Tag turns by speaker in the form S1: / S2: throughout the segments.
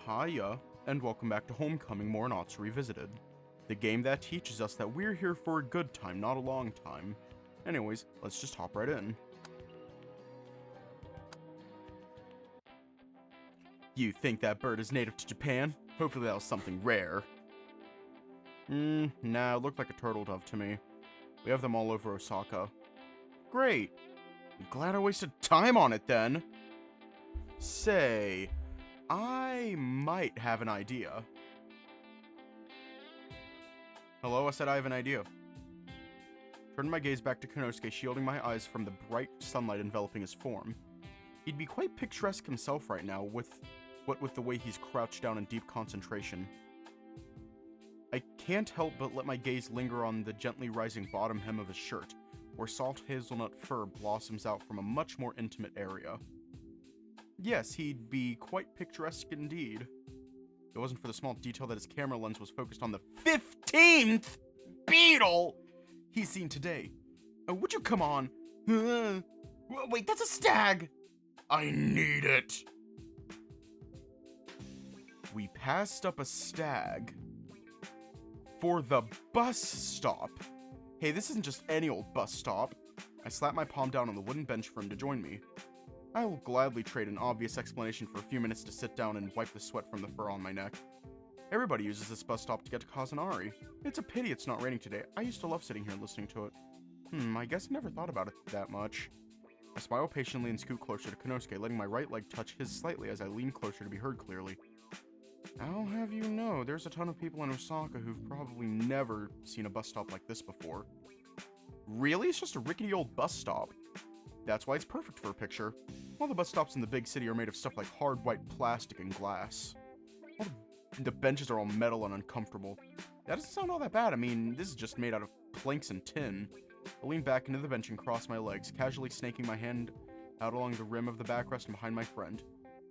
S1: Hiya, and welcome back to Homecoming Morenatsu Revisited. The game that teaches us that we're here for a good time, not a long time. Anyways, let's just hop right in. You think that bird is native to Japan? Hopefully that was something rare. Nah, it looked like a turtle dove to me. We have them all over Osaka. Great. I'm glad I wasted time on it then. Say, I might have an idea. Hello, I said I have an idea. Turned my gaze back to Kounosuke, shielding my eyes from the bright sunlight enveloping his form. He'd be quite picturesque himself right now, with the way he's crouched down in deep concentration. I can't help but let my gaze linger on the gently rising bottom hem of his shirt, where soft hazelnut fur blossoms out from a much more intimate area. Yes, he'd be quite picturesque indeed. If it wasn't for the small detail that his camera lens was focused on the 15th beetle he's seen today. Would you come on? Wait, that's a stag! I need it! We passed up a stag for the bus stop. Hey, this isn't just any old bus stop. I slapped my palm down on the wooden bench for him to join me. I will gladly trade an obvious explanation for a few minutes to sit down and wipe the sweat from the fur on my neck. Everybody uses this bus stop to get to Kazanari. It's a pity it's not raining today. I used to love sitting here listening to it. I guess I never thought about it that much. I smile patiently and scoot closer to Kounosuke, letting my right leg touch his slightly as I lean closer to be heard clearly. I'll have you know, there's a ton of people in Osaka who've probably never seen a bus stop like this before. Really? It's just a rickety old bus stop. That's why it's perfect for a picture. All the bus stops in the big city are made of stuff like hard white plastic and glass. The benches are all metal and uncomfortable. That doesn't sound all that bad. I mean, this is just made out of planks and tin. I lean back into the bench and cross my legs, casually snaking my hand out along the rim of the backrest and behind my friend.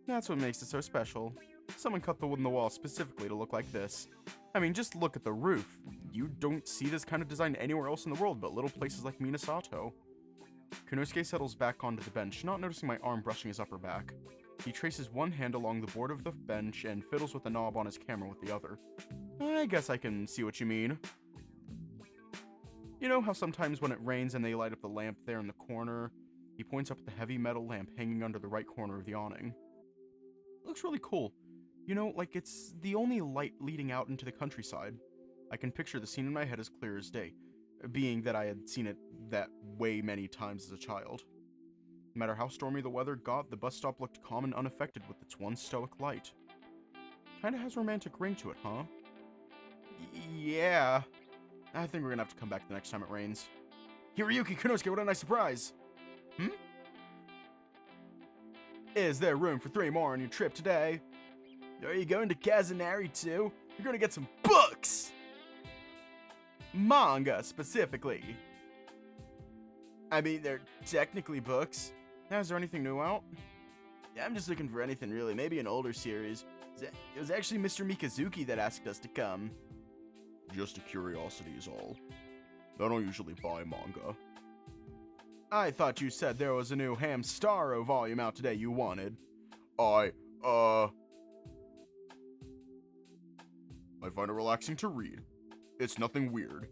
S1: That's what makes it so special. Someone cut the wood in the wall specifically to look like this. I mean, just look at the roof. You don't see this kind of design anywhere else in the world but little places like Minasato. Kounosuke settles back onto the bench, not noticing my arm brushing his upper back. He traces one hand along the board of the bench and fiddles with the knob on his camera with the other. I guess I can see what you mean. You know how sometimes when it rains and they light up the lamp there in the corner? He points up at the heavy metal lamp hanging under the right corner of the awning. It looks really cool. You know, like it's the only light leading out into the countryside. I can picture the scene in my head as clear as day, being that I had seen it that way many times as a child. No matter how stormy the weather got, the bus stop looked calm and unaffected with its one stoic light. Kinda has a romantic ring to it, huh? Yeah. I think we're gonna have to come back the next time it rains. Hiroyuki Kounosuke, what a nice surprise! Is there room for 3 more on your trip today? Are you going to Kazanari too? You're gonna get some books! Manga, specifically. I mean, they're technically books. Now, is there anything new out? Yeah, I'm just looking for anything really, maybe an older series. It was actually Mr. Mikazuki that asked us to come. Just a curiosity is all. I don't usually buy manga. I thought you said there was a new Hamstaro volume out today you wanted. I find it relaxing to read. It's nothing weird.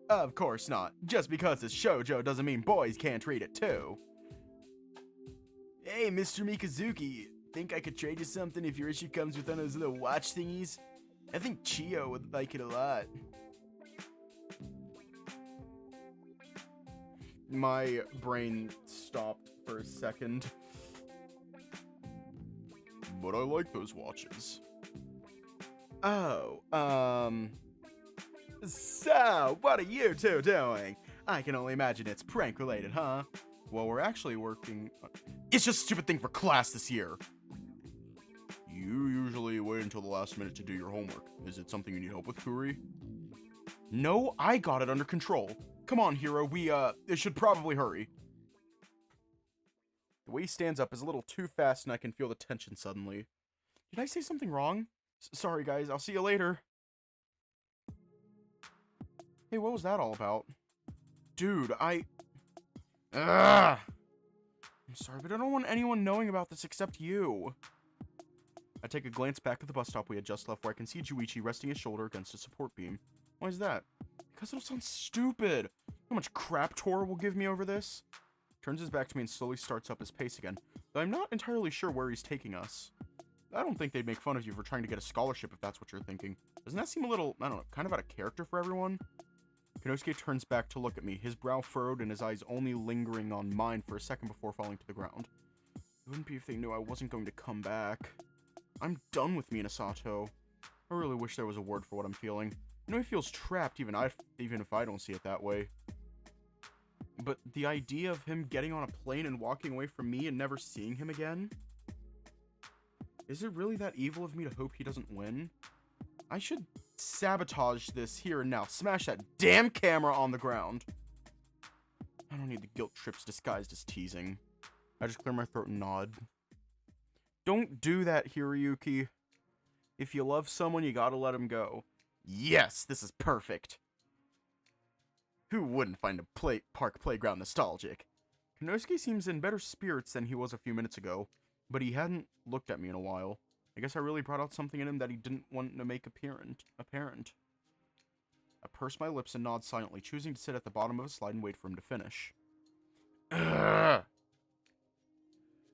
S1: Of course not. Just because it's shoujo doesn't mean boys can't read it too. Hey, Mr. Mikazuki, think I could trade you something if your issue comes with one of those little watch thingies? I think Chio would like it a lot. My brain stopped for a second. But I like those watches. Oh, so, what are you two doing? I can only imagine it's prank related, huh? Well, we're actually working... It's just a stupid thing for class this year. You usually wait until the last minute to do your homework. Is it something you need help with, Furry? No, I got it under control. Come on, Hero, we should probably hurry. The way he stands up is a little too fast and I can feel the tension suddenly. Did I say something wrong? Sorry, guys, I'll see you later. Hey, what was that all about? Dude, I'm sorry, but I don't want anyone knowing about this except you. I take a glance back at the bus stop we had just left where I can see Juichi resting his shoulder against a support beam. Why is that? Because it'll sound stupid. How much crap Tora will give me over this? Turns his back to me and slowly starts up his pace again, though I'm not entirely sure where he's taking us. I don't think they'd make fun of you for trying to get a scholarship if that's what you're thinking. Doesn't that seem a little, I don't know, kind of out of character for everyone? Kounosuke turns back to look at me, his brow furrowed and his eyes only lingering on mine for a second before falling to the ground. It wouldn't be if they knew I wasn't going to come back. I'm done with Minasato. I really wish there was a word for what I'm feeling. You know, he feels trapped even if I don't see it that way. But the idea of him getting on a plane and walking away from me and never seeing him again? Is it really that evil of me to hope he doesn't win? I should sabotage this here and now. Smash that damn camera on the ground. I don't need the guilt trips disguised as teasing. I just clear my throat and nod. Don't do that, Hiroyuki. If you love someone, you gotta let him go. Yes, this is perfect. Who wouldn't find a park playground nostalgic? Kounosuke seems in better spirits than he was a few minutes ago, but he hadn't looked at me in a while. I guess I really brought out something in him that he didn't want to make apparent. I purse my lips and nod silently, choosing to sit at the bottom of a slide and wait for him to finish. Ugh.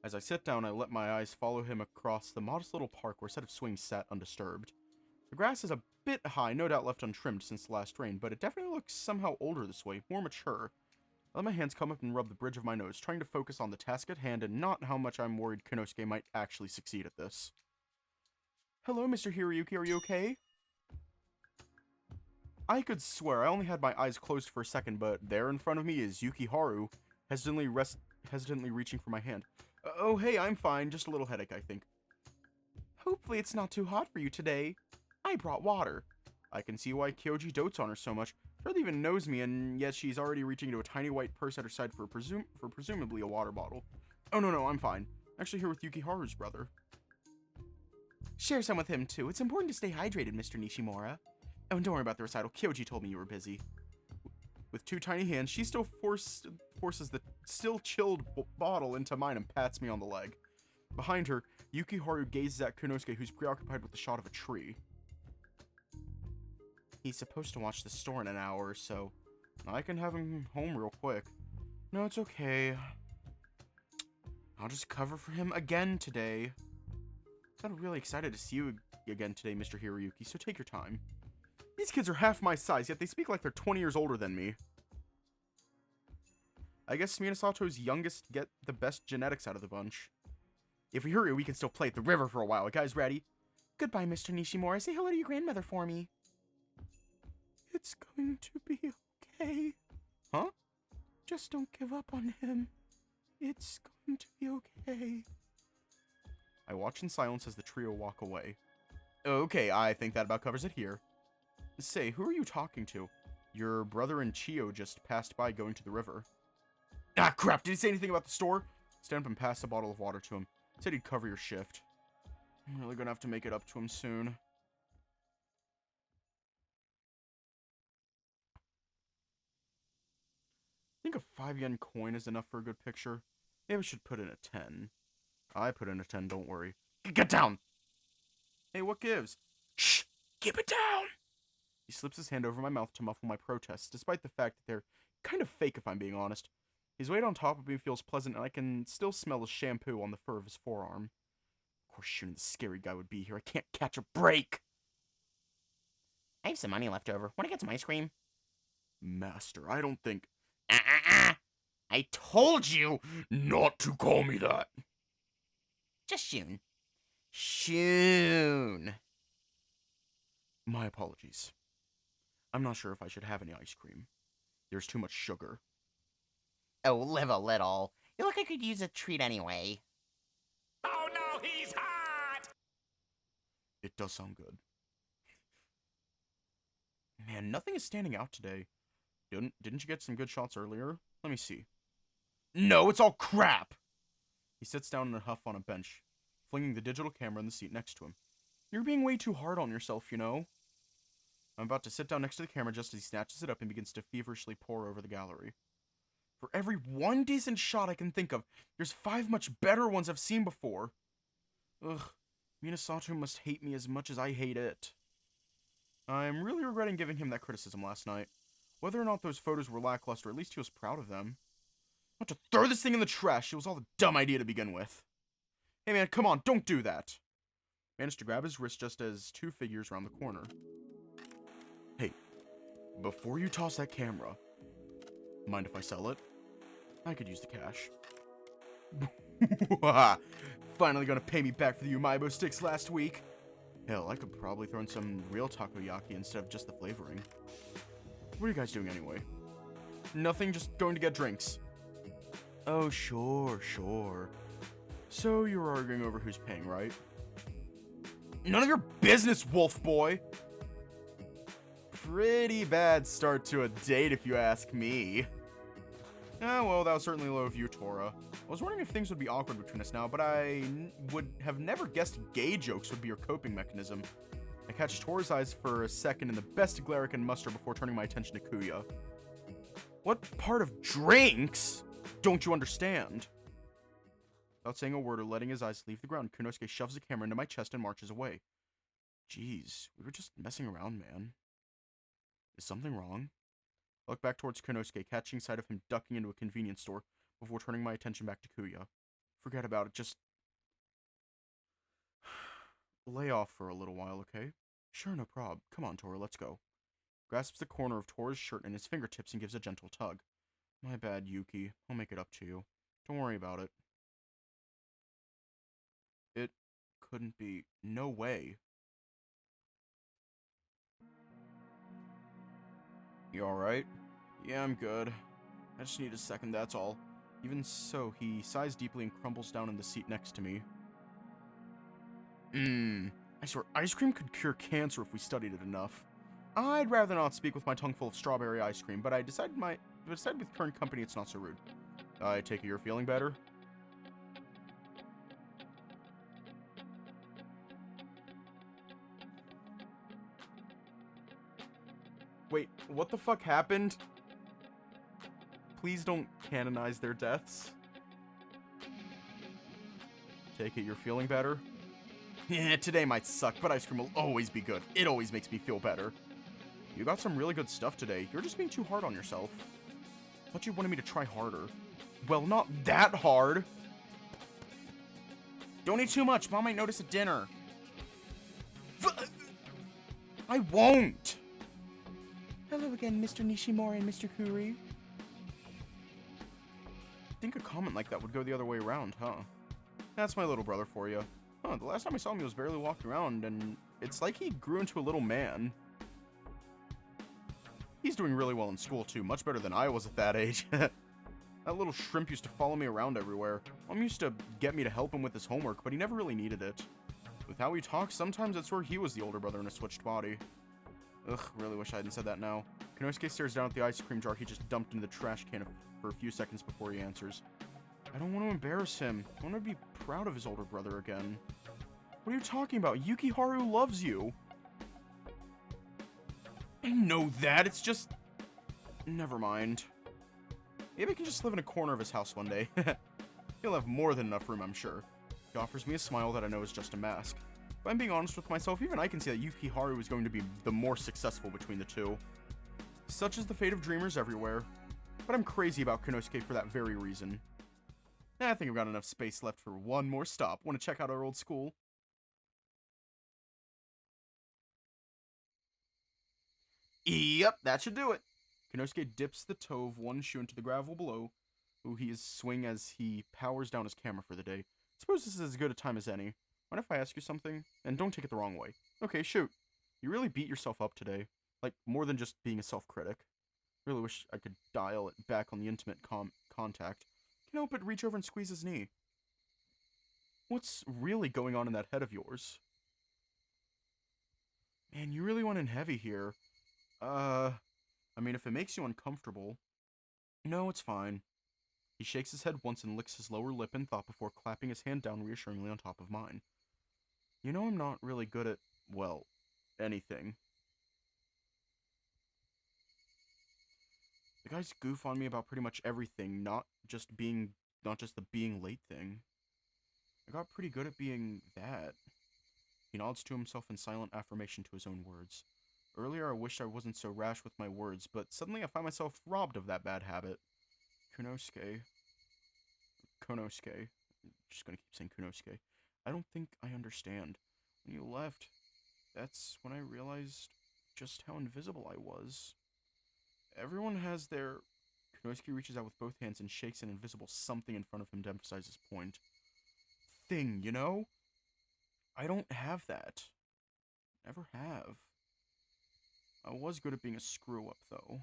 S1: As I sit down, I let my eyes follow him across the modest little park where a set of swings sat undisturbed. The grass is a bit high, no doubt left untrimmed since the last rain, but it definitely looks somehow older this way, more mature. I let my hands come up and rub the bridge of my nose, trying to focus on the task at hand and not how much I'm worried Kounosuke might actually succeed at this. Hello, Mr. Hiroyuki, are you okay? I could swear I only had my eyes closed for a second, but there in front of me is Yukiharu, hesitantly reaching for my hand. Oh, hey, I'm fine, just a little headache, I think. Hopefully it's not too hot for you today. I brought water. I can see why Kyoji dotes on her so much. She hardly even knows me, and yet she's already reaching into a tiny white purse at her side for presumably a water bottle. Oh, no, I'm fine. I'm actually here with Yukiharu's brother. Share some with him, too. It's important to stay hydrated, Mr. Nishimura. Oh, and don't worry about the recital. Kyoji told me you were busy. With two tiny hands, she still forces the still chilled bottle into mine and pats me on the leg. Behind her, Yukiharu gazes at Kounosuke, who's preoccupied with the shot of a tree. He's supposed to watch the store in an hour or so. I can have him home real quick. No, it's okay. I'll just cover for him again today. I'm really excited to see you again today, Mr. Hiroyuki, so take your time. These kids are half my size, yet they speak like they're 20 years older than me. I guess Minasato's youngest get the best genetics out of the bunch. If we hurry, we can still play at the river for a while. Guys, ready? Goodbye, Mr. Nishimura. Say hello to your grandmother for me. It's going to be okay. Huh? Just don't give up on him. It's going to be okay. I watch in silence as the trio walk away. Okay, I think that about covers it here. Say, who are you talking to? Your brother and Chio just passed by going to the river. Ah, crap! Did he say anything about the store? Stand up and pass a bottle of water to him. Said he'd cover your shift. I'm really gonna have to make it up to him soon. I think a 5 yen coin is enough for a good picture. Maybe I should put in a 10. I put in a 10, don't worry. Get down! Hey, what gives? Shh! Keep it down! He slips his hand over my mouth to muffle my protests, despite the fact that they're kind of fake if I'm being honest. His weight on top of me feels pleasant, and I can still smell his shampoo on the fur of his forearm. Of course, shooting the scary guy would be here. I can't catch a break! I have some money left over. Want to get some ice cream? Master, I don't think... I told you not to call me that! Just Shun. Shun. My apologies. I'm not sure if I should have any ice cream. There's too much sugar. Oh, live a little. You look like I could use a treat anyway. Oh no, he's hot! It does sound good. Man, nothing is standing out today. Didn't you get some good shots earlier? Let me see. No, it's all crap! He sits down in a huff on a bench, flinging the digital camera in the seat next to him. You're being way too hard on yourself, you know? I'm about to sit down next to the camera just as he snatches it up and begins to feverishly pore over the gallery. For every one decent shot I can think of, there's 5 much better ones I've seen before. Ugh, Minasato must hate me as much as I hate it. I'm really regretting giving him that criticism last night. Whether or not those photos were lackluster, at least he was proud of them. I want to throw this thing in the trash. It was all a dumb idea to begin with. Hey man, come on, don't do that. Managed to grab his wrist just as two figures round the corner. Hey, before you toss that camera, mind if I sell it? I could use the cash. Finally gonna pay me back for the Umaibo sticks last week. Hell, I could probably throw in some real takoyaki instead of just the flavoring. What are you guys doing anyway? Nothing, just going to get drinks. Oh, sure. So you were arguing over who's paying, right? None of your business, wolf boy! Pretty bad start to a date if you ask me. Well, that was certainly low of you, Tora. I was wondering if things would be awkward between us now, but I would have never guessed gay jokes would be your coping mechanism. I catch Tora's eyes for a second in the best glare I can muster before turning my attention to Kuya. What part of drinks don't you understand? Without saying a word or letting his eyes leave the ground, Kounosuke shoves the camera into my chest and marches away. Jeez, we were just messing around, man. Is something wrong? I look back towards Kounosuke, catching sight of him ducking into a convenience store before turning my attention back to Kuya. Forget about it, just lay off for a little while, okay? Sure, no prob. Come on, Tora, let's go. Grasps the corner of Tora's shirt in his fingertips and gives a gentle tug. My bad, Yuki. I'll make it up to you. Don't worry about it. It couldn't be. No way. You alright? Yeah, I'm good. I just need a second, that's all. Even so, he sighs deeply and crumbles down in the seat next to me. I swear, ice cream could cure cancer if we studied it enough. I'd rather not speak with my tongue full of strawberry ice cream, but I decided with current company it's not so rude. I take it you're feeling better? Wait, what the fuck happened? Please don't canonize their deaths. Take it you're feeling better? Yeah, today might suck, but ice cream will always be good. It always makes me feel better. You got some really good stuff today. You're just being too hard on yourself. Thought you wanted me to try harder. Well, not that hard. Don't eat too much. Mom might notice at dinner. I won't. Hello again, Mr. Nishimori and Mr. Kuri. Think a comment like that would go the other way around, huh? That's my little brother for you. Huh, the last time I saw him he was barely walking around, and it's like he grew into a little man. He's doing really well in school too, much better than I was at that age. That little shrimp used to follow me around everywhere. Mom used to get me to help him with his homework, but he never really needed it. With how he talks, sometimes it's where he was the older brother in a switched body. Ugh, really wish I hadn't said that now. Kounosuke stares down at the ice cream jar he just dumped into the trash can for a few seconds before he answers. I don't want to embarrass him. I want to be proud of his older brother again. What are you talking about? Yukiharu loves you. I know that, it's just... Never mind. Maybe I can just live in a corner of his house one day. He'll have more than enough room, I'm sure. He offers me a smile that I know is just a mask. If I'm being honest with myself, even I can see that Yukiharu is going to be the more successful between the two. Such is the fate of dreamers everywhere. But I'm crazy about Kounosuke for that very reason. I think I've got enough space left for one more stop. Want to check out our old school? Yep, that should do it. Kounosuke dips the toe of one shoe into the gravel below, who he is swing as he powers down his camera for the day. Suppose this is as good a time as any. Mind if I ask you something? And don't take it the wrong way. Okay, shoot. You really beat yourself up today. Like, more than just being a self-critic. Really wish I could dial it back on the intimate contact. Can't help but reach over and squeeze his knee. What's really going on in that head of yours? Man, you really went in heavy here. I mean, if it makes you uncomfortable... No, it's fine. He shakes his head once and licks his lower lip in thought before clapping his hand down reassuringly on top of mine. You know I'm not really good at, well, anything. The guys goof on me about pretty much everything, not just the being late thing. I got pretty good at being that. He nods to himself in silent affirmation to his own words. Earlier I wished I wasn't so rash with my words, but suddenly I find myself robbed of that bad habit. Kounosuke. Kounosuke. I'm just gonna keep saying Kounosuke. I don't think I understand. When you left, that's when I realized just how invisible I was. Everyone has their... Kounosuke reaches out with both hands and shakes an invisible something in front of him to emphasize his point. Thing, you know? I don't have that. Never have. I was good at being a screw-up, though.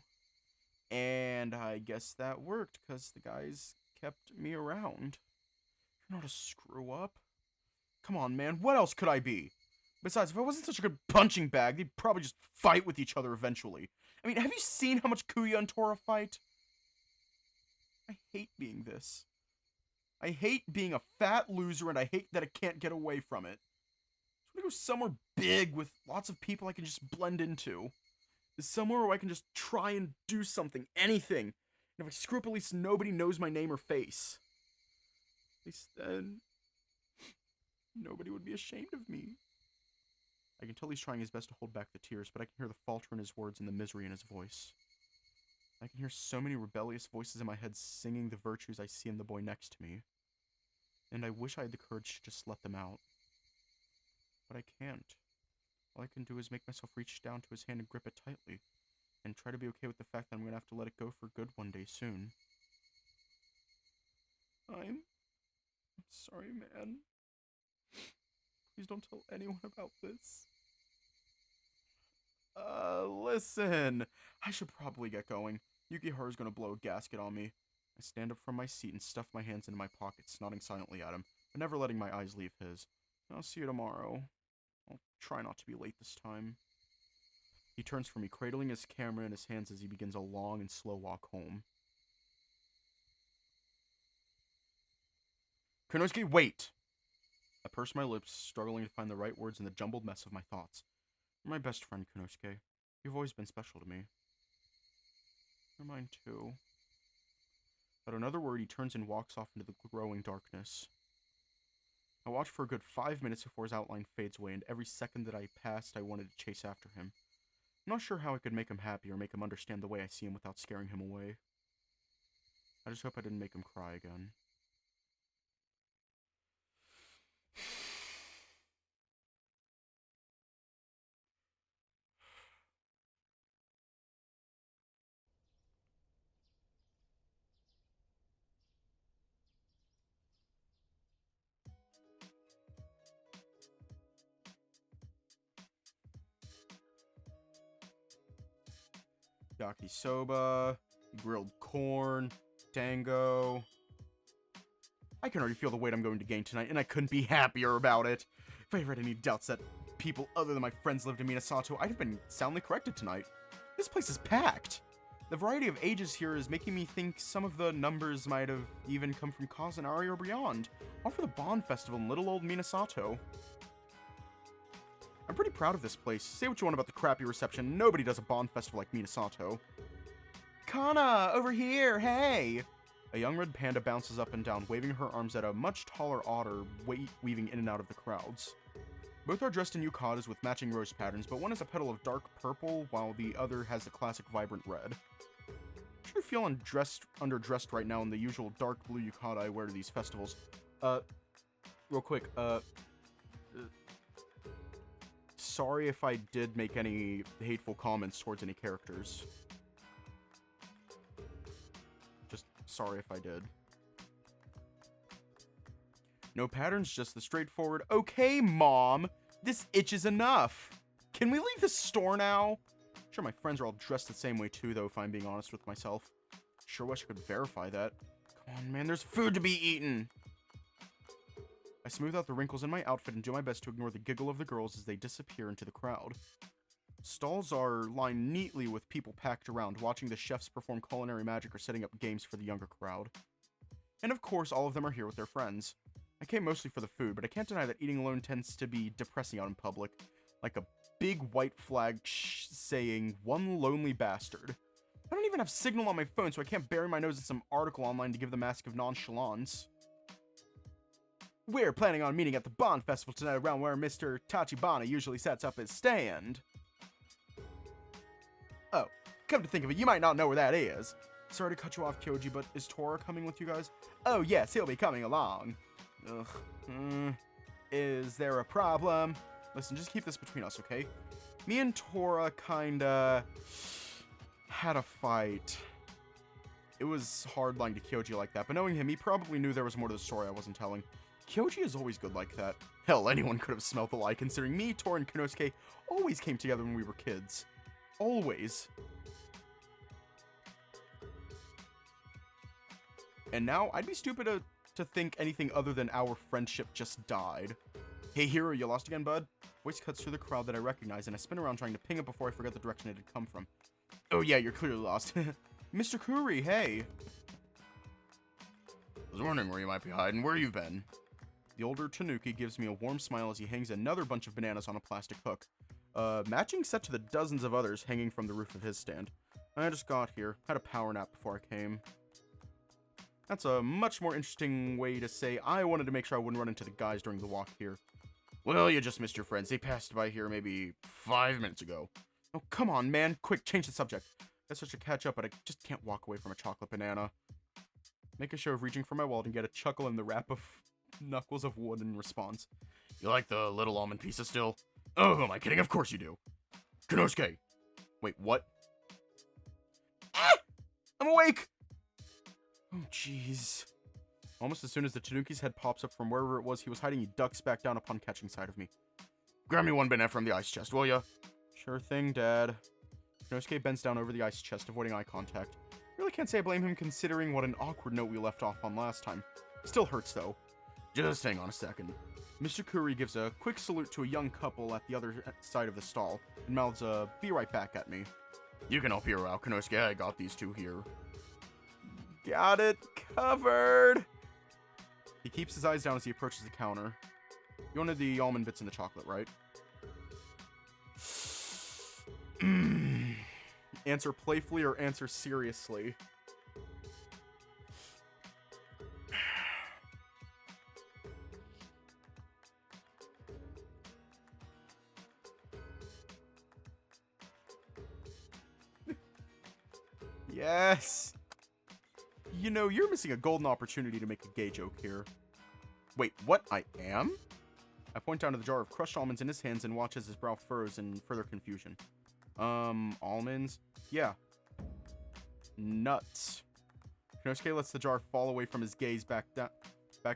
S1: And I guess that worked, because the guys kept me around. You're not a screw-up. Come on, man, what else could I be? Besides, if I wasn't such a good punching bag, they'd probably just fight with each other eventually. I mean, have you seen how much Kuya and Tora fight? I hate being this. I hate being a fat loser, and I hate that I can't get away from it. I want to go somewhere big with lots of people I can just blend into. Somewhere where I can just try and do something, anything. And if I screw up, at least nobody knows my name or face. At least then, nobody would be ashamed of me. I can tell he's trying his best to hold back the tears, but I can hear the falter in his words and the misery in his voice. I can hear so many rebellious voices in my head singing the virtues I see in the boy next to me. And I wish I had the courage to just let them out. But I can't. All I can do is make myself reach down to his hand and grip it tightly, and try to be okay with the fact that I'm going to have to let it go for good one day soon. I'm sorry, man. Please don't tell anyone about this. Listen. I should probably get going. Yukiharu's gonna blow a gasket on me. I stand up from my seat and stuff my hands into my pockets, nodding silently at him, but never letting my eyes leave his. I'll see you tomorrow. I'll try not to be late this time. He turns from me, cradling his camera in his hands as he begins a long and slow walk home. Kounosuke, wait! I purse my lips, struggling to find the right words in the jumbled mess of my thoughts. You're my best friend, Kounosuke. You've always been special to me. You're mine too. Without another word, he turns and walks off into the growing darkness. I watched for a good 5 minutes before his outline fades away, and every second that I passed, I wanted to chase after him. I'm not sure how I could make him happy or make him understand the way I see him without scaring him away. I just hope I didn't make him cry again. Yakisoba, grilled corn, dango. I can already feel the weight I'm going to gain tonight, and I couldn't be happier about it. If I ever had any doubts that people other than my friends lived in Minasato, I'd have been soundly corrected tonight. This place is packed. The variety of ages here is making me think some of the numbers might have even come from Kazanari or beyond, all for the Bond Festival in little old Minasato. I'm pretty proud of this place. Say what you want about the crappy reception, nobody does a Bond Festival like Minasato. Kana, over here, hey! A young red panda bounces up and down, waving her arms at a much taller otter weaving in and out of the crowds. Both are dressed in yukatas with matching rose patterns, but one has a petal of dark purple, while the other has the classic vibrant red. I sure feel underdressed right now in the usual dark blue yukata I wear to these festivals. Real quick, sorry if I did make any hateful comments towards any characters. Just sorry if I did. No patterns, just the straightforward, okay, Mom, this itches enough. Can we leave the store now? Sure, my friends are all dressed the same way too, though, if I'm being honest with myself. Sure wish I could verify that. Come on, man, there's food to be eaten. I smooth out the wrinkles in my outfit and do my best to ignore the giggle of the girls as they disappear into the crowd. Stalls are lined neatly with people packed around, watching the chefs perform culinary magic or setting up games for the younger crowd. And of course, all of them are here with their friends. I came mostly for the food, but I can't deny that eating alone tends to be depressing out in public, like a big white flag saying, "One lonely bastard." I don't even have signal on my phone, so I can't bury my nose in some article online to give the mask of nonchalance. We're planning on meeting at the Bond Festival tonight around where Mr. Tachibana usually sets up his stand. Oh, come to think of it, you might not know where that is. Sorry to cut you off, Kyoji, but is Tora coming with you guys? Oh yes, he'll be coming along. Ugh. Is there a problem? Listen, just keep this between us, okay? Me and Tora kinda had a fight. It was hard lying to Kyoji like that, but knowing him, he probably knew there was more to the story I wasn't telling. Kyoji is always good like that. Hell, anyone could have smelt the lie, considering me, Tora, and Kounosuke always came together when we were kids. Always. And now, I'd be stupid to think anything other than our friendship just died. Hey, hero, you lost again, bud? Voice cuts through the crowd that I recognize, and I spin around trying to ping it before I forget the direction it had come from. Oh yeah, you're clearly lost. Mr. Kuri, hey! I was wondering where you might be hiding, where you've been. The older Tanuki gives me a warm smile as he hangs another bunch of bananas on a plastic hook. Matching set to the dozens of others hanging from the roof of his stand. I just got here, had a power nap before I came. That's a much more interesting way to say I wanted to make sure I wouldn't run into the guys during the walk here. Well, you just missed your friends. They passed by here maybe 5 minutes ago. Oh, come on, man. Quick, change the subject. I such to catch up, but I just can't walk away from a chocolate banana. Make a show of reaching for my wallet and get a chuckle in the wrap of knuckles of wood in response. You like the little almond pieces still? Oh, who am I kidding? Of course you do. Kounosuke. Wait, what? Ah! I'm awake! Oh, jeez. Almost as soon as the Tanuki's head pops up from wherever it was he was hiding, he ducks back down upon catching sight of me. Grab me one banana from the ice chest, will ya? Sure thing, Dad. Kounosuke bends down over the ice chest, avoiding eye contact. Really can't say I blame him considering what an awkward note we left off on last time. Still hurts, though. Just hang on a second. Mr. Kuri gives a quick salute to a young couple at the other side of the stall, and mouths a be right back at me. You can help her out, Kounosuke. I got these two here. Got it covered! He keeps his eyes down as he approaches the counter. You wanted the almond bits in the chocolate, right? Answer playfully or answer seriously. Yes! You know, you're missing a golden opportunity to make a gay joke here. Wait, what? I am? I point down to the jar of crushed almonds in his hands and watch as his brow furrows in further confusion. Almonds? Yeah. Nuts. Kounosuke lets the jar fall away from his gaze back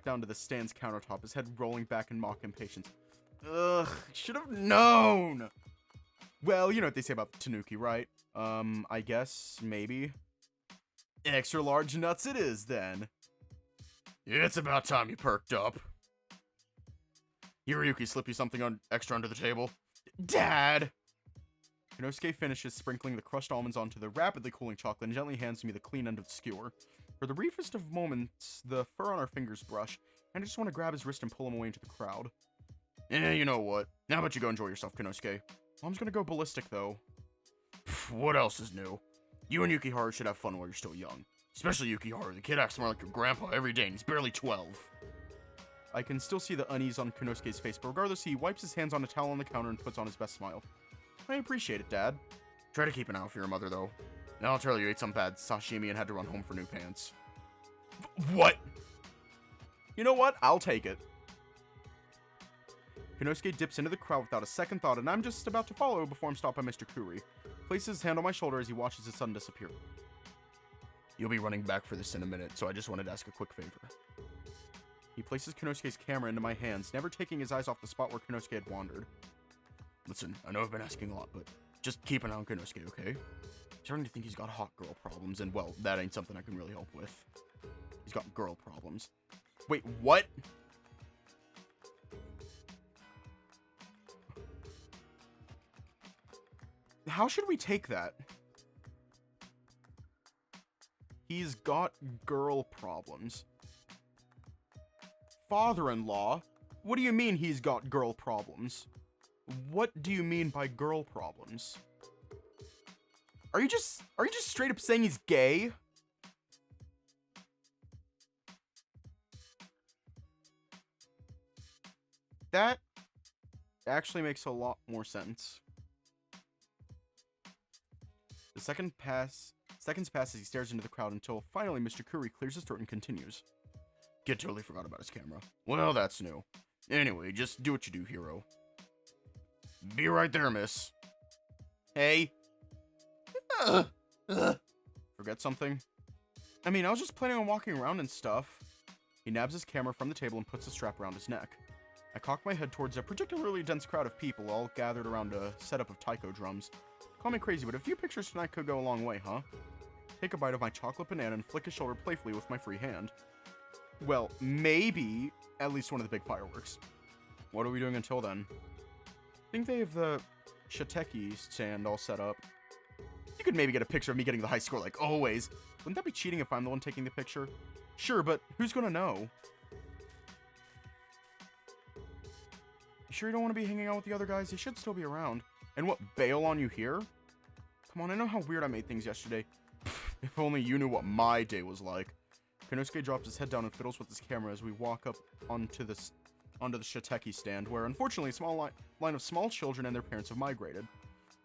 S1: down to the stand's countertop, his head rolling back in mock impatience. Ugh, should have known! Well, you know what they say about the Tanuki, right? I guess, maybe. Extra large nuts it is, then. It's about time you perked up. Hiroyuki slip you something extra under the table? Dad! Kounosuke finishes sprinkling the crushed almonds onto the rapidly cooling chocolate and gently hands me the clean end of the skewer. For the briefest of moments, the fur on our fingers brush, and I just want to grab his wrist and pull him away into the crowd. You know what? How about you go enjoy yourself, Kounosuke? Mom's gonna go ballistic, though. What else is new? You and Yukiharu should have fun while you're still young. Especially Yukiharu, the kid acts more like your grandpa every day and he's barely 12. I can still see the unease on Kounosuke's face, but regardless, he wipes his hands on a towel on the counter and puts on his best smile. I appreciate it, Dad. Try to keep an eye out for your mother, though. Now I'll tell her you ate some bad sashimi and had to run home for new pants. What? You know what? I'll take it. Kounosuke dips into the crowd without a second thought, and I'm just about to follow before I'm stopped by Mr. Kuri. Places his hand on my shoulder as he watches his son disappear. You'll be running back for this in a minute, so I just wanted to ask a quick favor. He places Kounosuke's camera into my hands, never taking his eyes off the spot where Kounosuke had wandered. Listen, I know I've been asking a lot, but just keep an eye on Kounosuke, okay? He's starting to think he's got hot girl problems, and well, that ain't something I can really help with. He's got girl problems. Wait, what? How should we take that? He's got girl problems. Father-in-law? What do you mean he's got girl problems? What do you mean by girl problems? Are you just straight up saying he's gay? that actually makes a lot more sense. The seconds pass as he stares into the crowd until finally Mr. Curry clears his throat and continues. Kid totally forgot about his camera. Well, that's new. Anyway, just do what you do, hero. Be right there, miss. Hey. Forget something? I mean, I was just planning on walking around and stuff. He nabs his camera from the table and puts the strap around his neck. I cock my head towards a particularly dense crowd of people all gathered around a setup of taiko drums. Call me crazy, but a few pictures tonight could go a long way, huh? Take a bite of my chocolate banana and flick his shoulder playfully with my free hand. Well, maybe at least one of the big fireworks. What are we doing until then? I think they have the Shiteki stand all set up. You could maybe get a picture of me getting the high score like always. Wouldn't that be cheating if I'm the one taking the picture? Sure, but who's gonna know? You sure you don't want to be hanging out with the other guys? They should still be around. And what, bail on you here? Come on, I know how weird I made things yesterday. If only you knew what my day was like. Kounosuke drops his head down and fiddles with his camera as we walk up onto the Shiteki stand, where unfortunately a small line of small children and their parents have migrated.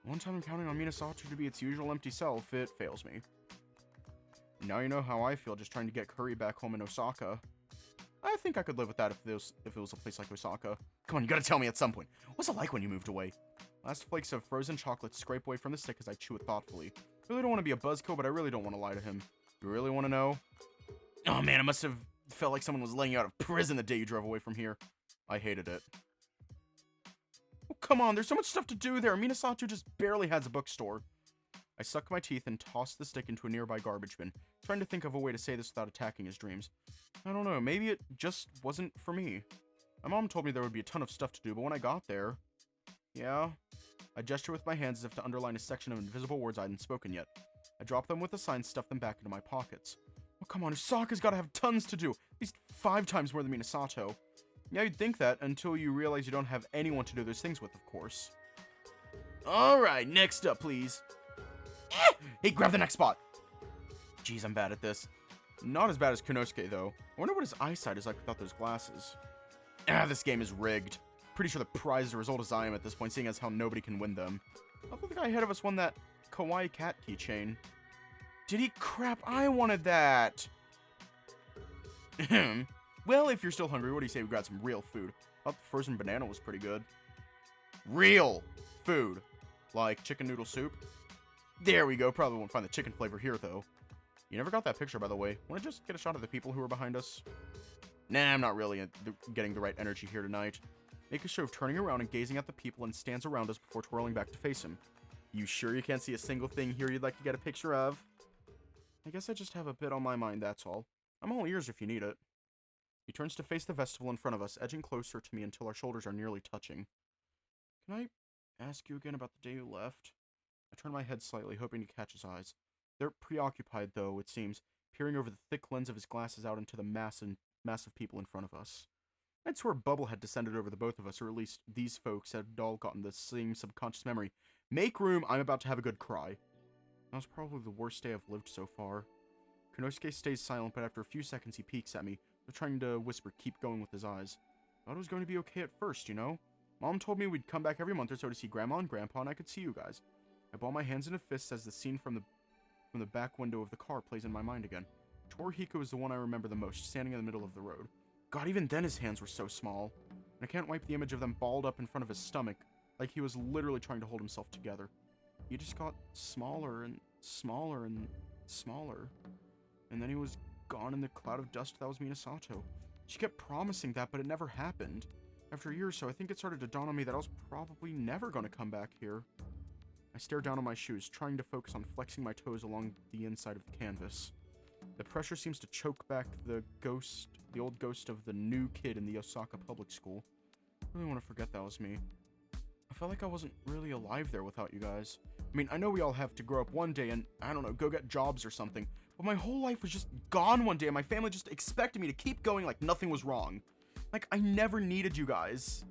S1: One time I'm counting on Minasato to be its usual empty self, it fails me. Now you know how I feel just trying to get Curry back home in Osaka. I think I could live with that if it was a place like Osaka. Come on, you gotta tell me at some point. What's it like when you moved away? Last flakes of frozen chocolate scrape away from the stick as I chew it thoughtfully. I really don't want to be a buzzkill, but I really don't want to lie to him. You really want to know? Oh man, it must have felt like someone was letting you out of prison the day you drove away from here. I hated it. Oh, come on, there's so much stuff to do there. Minasato just barely has a bookstore. I suck my teeth and toss the stick into a nearby garbage bin, trying to think of a way to say this without attacking his dreams. I don't know, maybe it just wasn't for me. My mom told me there would be a ton of stuff to do, but when I got there... Yeah? I gesture with my hands as if to underline a section of invisible words I hadn't spoken yet. I drop them with a sign and stuff them back into my pockets. Oh, come on, Osaka's gotta have tons to do. At least 5 times more than Minasato. Yeah, you'd think that, until you realize you don't have anyone to do those things with, of course. Alright, next up, please. Hey, grab the next spot! Jeez, I'm bad at this. Not as bad as Kounosuke, though. I wonder what his eyesight is like without those glasses. This game is rigged. Pretty sure the prize is a result as I am at this point, seeing as how nobody can win them. I thought the guy ahead of us won that kawaii cat keychain. Did he? Crap, I wanted that! Well, if you're still hungry, what do you say we grab some real food? I thought the frozen banana was pretty good. Real food. Like chicken noodle soup. There we go. Probably won't find the chicken flavor here, though. You never got that picture, by the way. Want to just get a shot of the people who are behind us? Nah, I'm not really getting the right energy here tonight. Make a show of turning around and gazing at the people and stands around us before twirling back to face him. You sure you can't see a single thing here you'd like to get a picture of? I guess I just have a bit on my mind, that's all. I'm all ears if you need it. He turns to face the festival in front of us, edging closer to me until our shoulders are nearly touching. Can I ask you again about the day you left? I turn my head slightly, hoping to catch his eyes. They're preoccupied, though, it seems, peering over the thick lens of his glasses out into the mass of people in front of us. I'd swear a bubble had descended over the both of us, or at least these folks had all gotten the same subconscious memory. Make room, I'm about to have a good cry. That was probably the worst day I've lived so far. Kounosuke stays silent, but after a few seconds he peeks at me, trying to whisper, keep going with his eyes. Thought it was going to be okay at first, you know? Mom told me we'd come back every month or so to see Grandma and Grandpa, and I could see you guys. I ball my hands into fists as the scene from the back window of the car plays in my mind again. Torihiko is the one I remember the most, standing in the middle of the road. God, even then his hands were so small. And I can't wipe the image of them balled up in front of his stomach, like he was literally trying to hold himself together. He just got smaller and smaller and smaller. And then he was gone in the cloud of dust that was Minasato. She kept promising that, but it never happened. After a year or so, I think it started to dawn on me that I was probably never going to come back here. I stare down on my shoes, trying to focus on flexing my toes along the inside of the canvas. The pressure seems to choke back the old ghost of the new kid in the Osaka public school. I really want to forget that was me. I felt like I wasn't really alive there without you guys. I mean, I know we all have to grow up one day and, I don't know, go get jobs or something, but my whole life was just gone one day and my family just expected me to keep going like nothing was wrong. Like, I never needed you guys.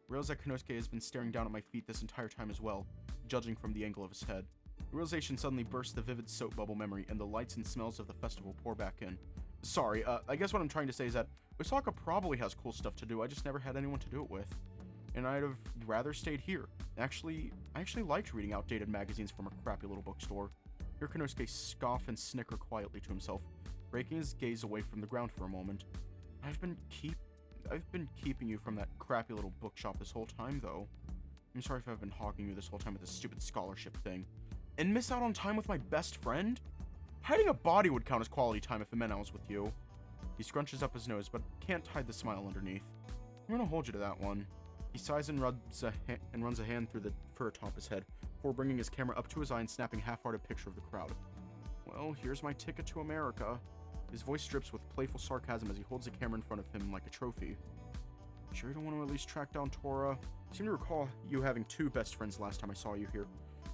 S1: Realize that Kounosuke has been staring down at my feet this entire time as well, judging from the angle of his head. The realization suddenly bursts the vivid soap bubble memory, and the lights and smells of the festival pour back in. Sorry, I guess what I'm trying to say is that Osaka probably has cool stuff to do, I just never had anyone to do it with. And I'd have rather stayed here. I actually liked reading outdated magazines from a crappy little bookstore. Hear Kounosuke scoff and snicker quietly to himself, breaking his gaze away from the ground for a moment. I've been keeping you from that crappy little bookshop this whole time, though. I'm sorry if I've been hogging you this whole time with this stupid scholarship thing. And miss out on time with my best friend? Hiding a body would count as quality time if it meant I was with you. He scrunches up his nose, but can't hide the smile underneath. I'm gonna hold you to that one. He sighs and runs a hand through the fur atop his head, before bringing his camera up to his eye and snapping a half-hearted picture of the crowd. Well, here's my ticket to America. His voice drips with playful sarcasm as he holds the camera in front of him like a trophy. Sure you don't want to at least track down Tora? I seem to recall you having 2 best friends last time I saw you here.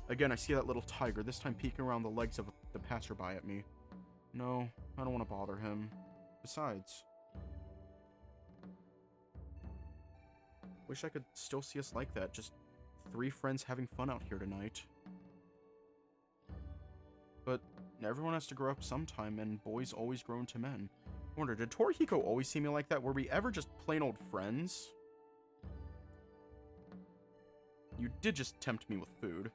S1: Again, I see that little tiger, this time peeking around the legs of the passerby at me. No, I don't want to bother him. Besides, wish I could still see us like that, just 3 friends having fun out here tonight. But everyone has to grow up sometime, and boys always grow into men. I wonder, did Torihiko always see me like that? Were we ever just plain old friends? You did just tempt me with food.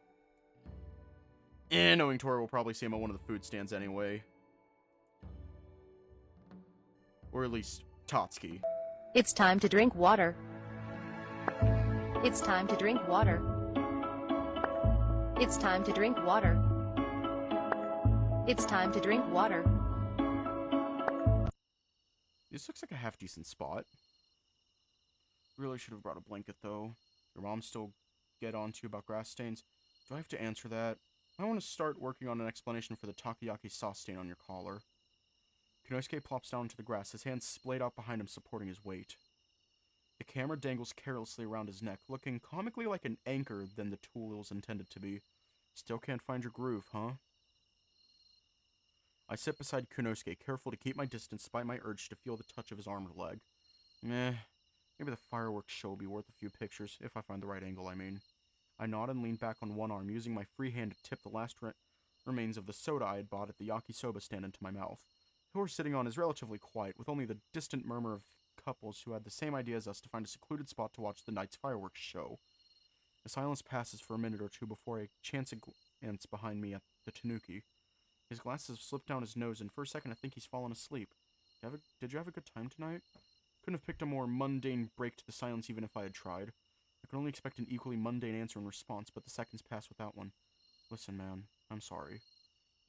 S1: Knowing Tori will probably see him at one of the food stands anyway. Or at least, Tatsuki.
S2: It's time to drink water. It's time to drink water. It's time to drink water. It's time to drink water.
S1: This looks like a half-decent spot. Really should have brought a blanket, though. Your mom still get on to you about grass stains? Do I have to answer that? I want to start working on an explanation for the takoyaki sauce stain on your collar. Kounosuke plops down into the grass, his hands splayed out behind him supporting his weight. The camera dangles carelessly around his neck, looking comically like an anchor than the tool it was intended to be. Still can't find your groove, huh? I sit beside Kounosuke, careful to keep my distance despite my urge to feel the touch of his arm or leg. Meh, maybe the fireworks show will be worth a few pictures, if I find the right angle, I mean. I nod and lean back on one arm, using my free hand to tip the last remains of the soda I had bought at the yakisoba stand into my mouth. The horse sitting on is relatively quiet, with only the distant murmur of couples who had the same idea as us to find a secluded spot to watch the night's fireworks show. The silence passes for a minute or two before I chance a glance behind me at the tanuki. His glasses slip down his nose, and for a second I think he's fallen asleep. Did you have a good time tonight? Couldn't have picked a more mundane break to the silence even if I had tried. I could only expect an equally mundane answer in response, but the seconds passed without one. Listen, man, I'm sorry. I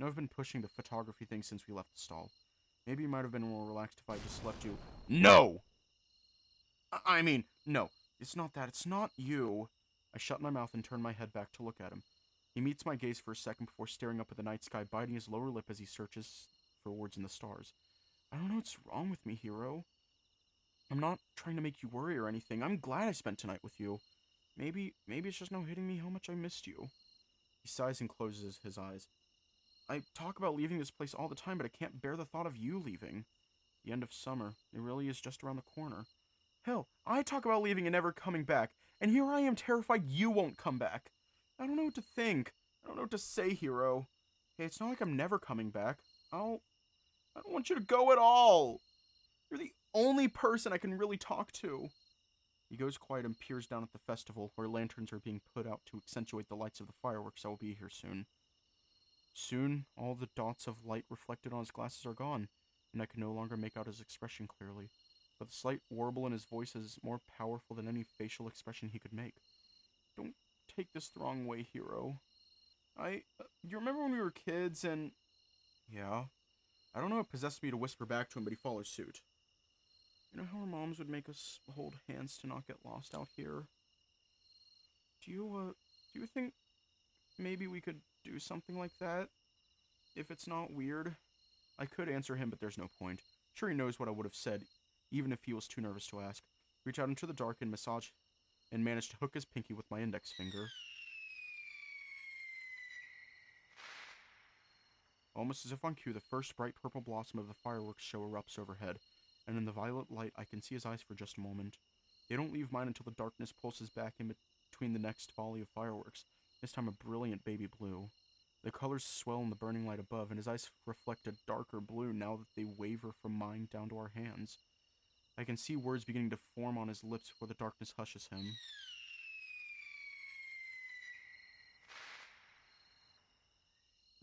S1: know I've been pushing the photography thing since we left the stall. Maybe you might have been more relaxed if I just left you. No! I mean, no. It's not that. It's not you. I shut my mouth and turn my head back to look at him. He meets my gaze for a second before staring up at the night sky, biting his lower lip as he searches for words in the stars. I don't know what's wrong with me, hero. I'm not trying to make you worry or anything. I'm glad I spent tonight with you. Maybe it's just now hitting me how much I missed you. He sighs and closes his eyes. I talk about leaving this place all the time, but I can't bear the thought of you leaving. The end of summer. It really is just around the corner. Hell, I talk about leaving and never coming back, and here I am terrified you won't come back. I don't know what to think. I don't know what to say, hero. Hey, it's not like I'm never coming back. I don't want you to go at all. You're the only person I can really talk to. He goes quiet and peers down at the festival, where lanterns are being put out to accentuate the lights of the fireworks that will be here soon. Soon, all the dots of light reflected on his glasses are gone, and I can no longer make out his expression clearly. But the slight warble in his voice is more powerful than any facial expression he could make. Don't take this the wrong way, hero. You remember when we were kids and... Yeah. I don't know what possessed me to whisper back to him, but he follows suit. You know how our moms would make us hold hands to not get lost out here? Do you think maybe we could do something like that? If it's not weird? I could answer him, but there's no point. Sure, he knows what I would have said, even if he was too nervous to ask. Reach out into the dark and massage, and manage to hook his pinky with my index finger. Almost as if on cue, the first bright purple blossom of the fireworks show erupts overhead, and in the violet light I can see his eyes for just a moment. They don't leave mine until the darkness pulses back in between the next volley of fireworks, this time a brilliant baby blue. The colors swell in the burning light above, and his eyes reflect a darker blue now that they waver from mine down to our hands. I can see words beginning to form on his lips before the darkness hushes him.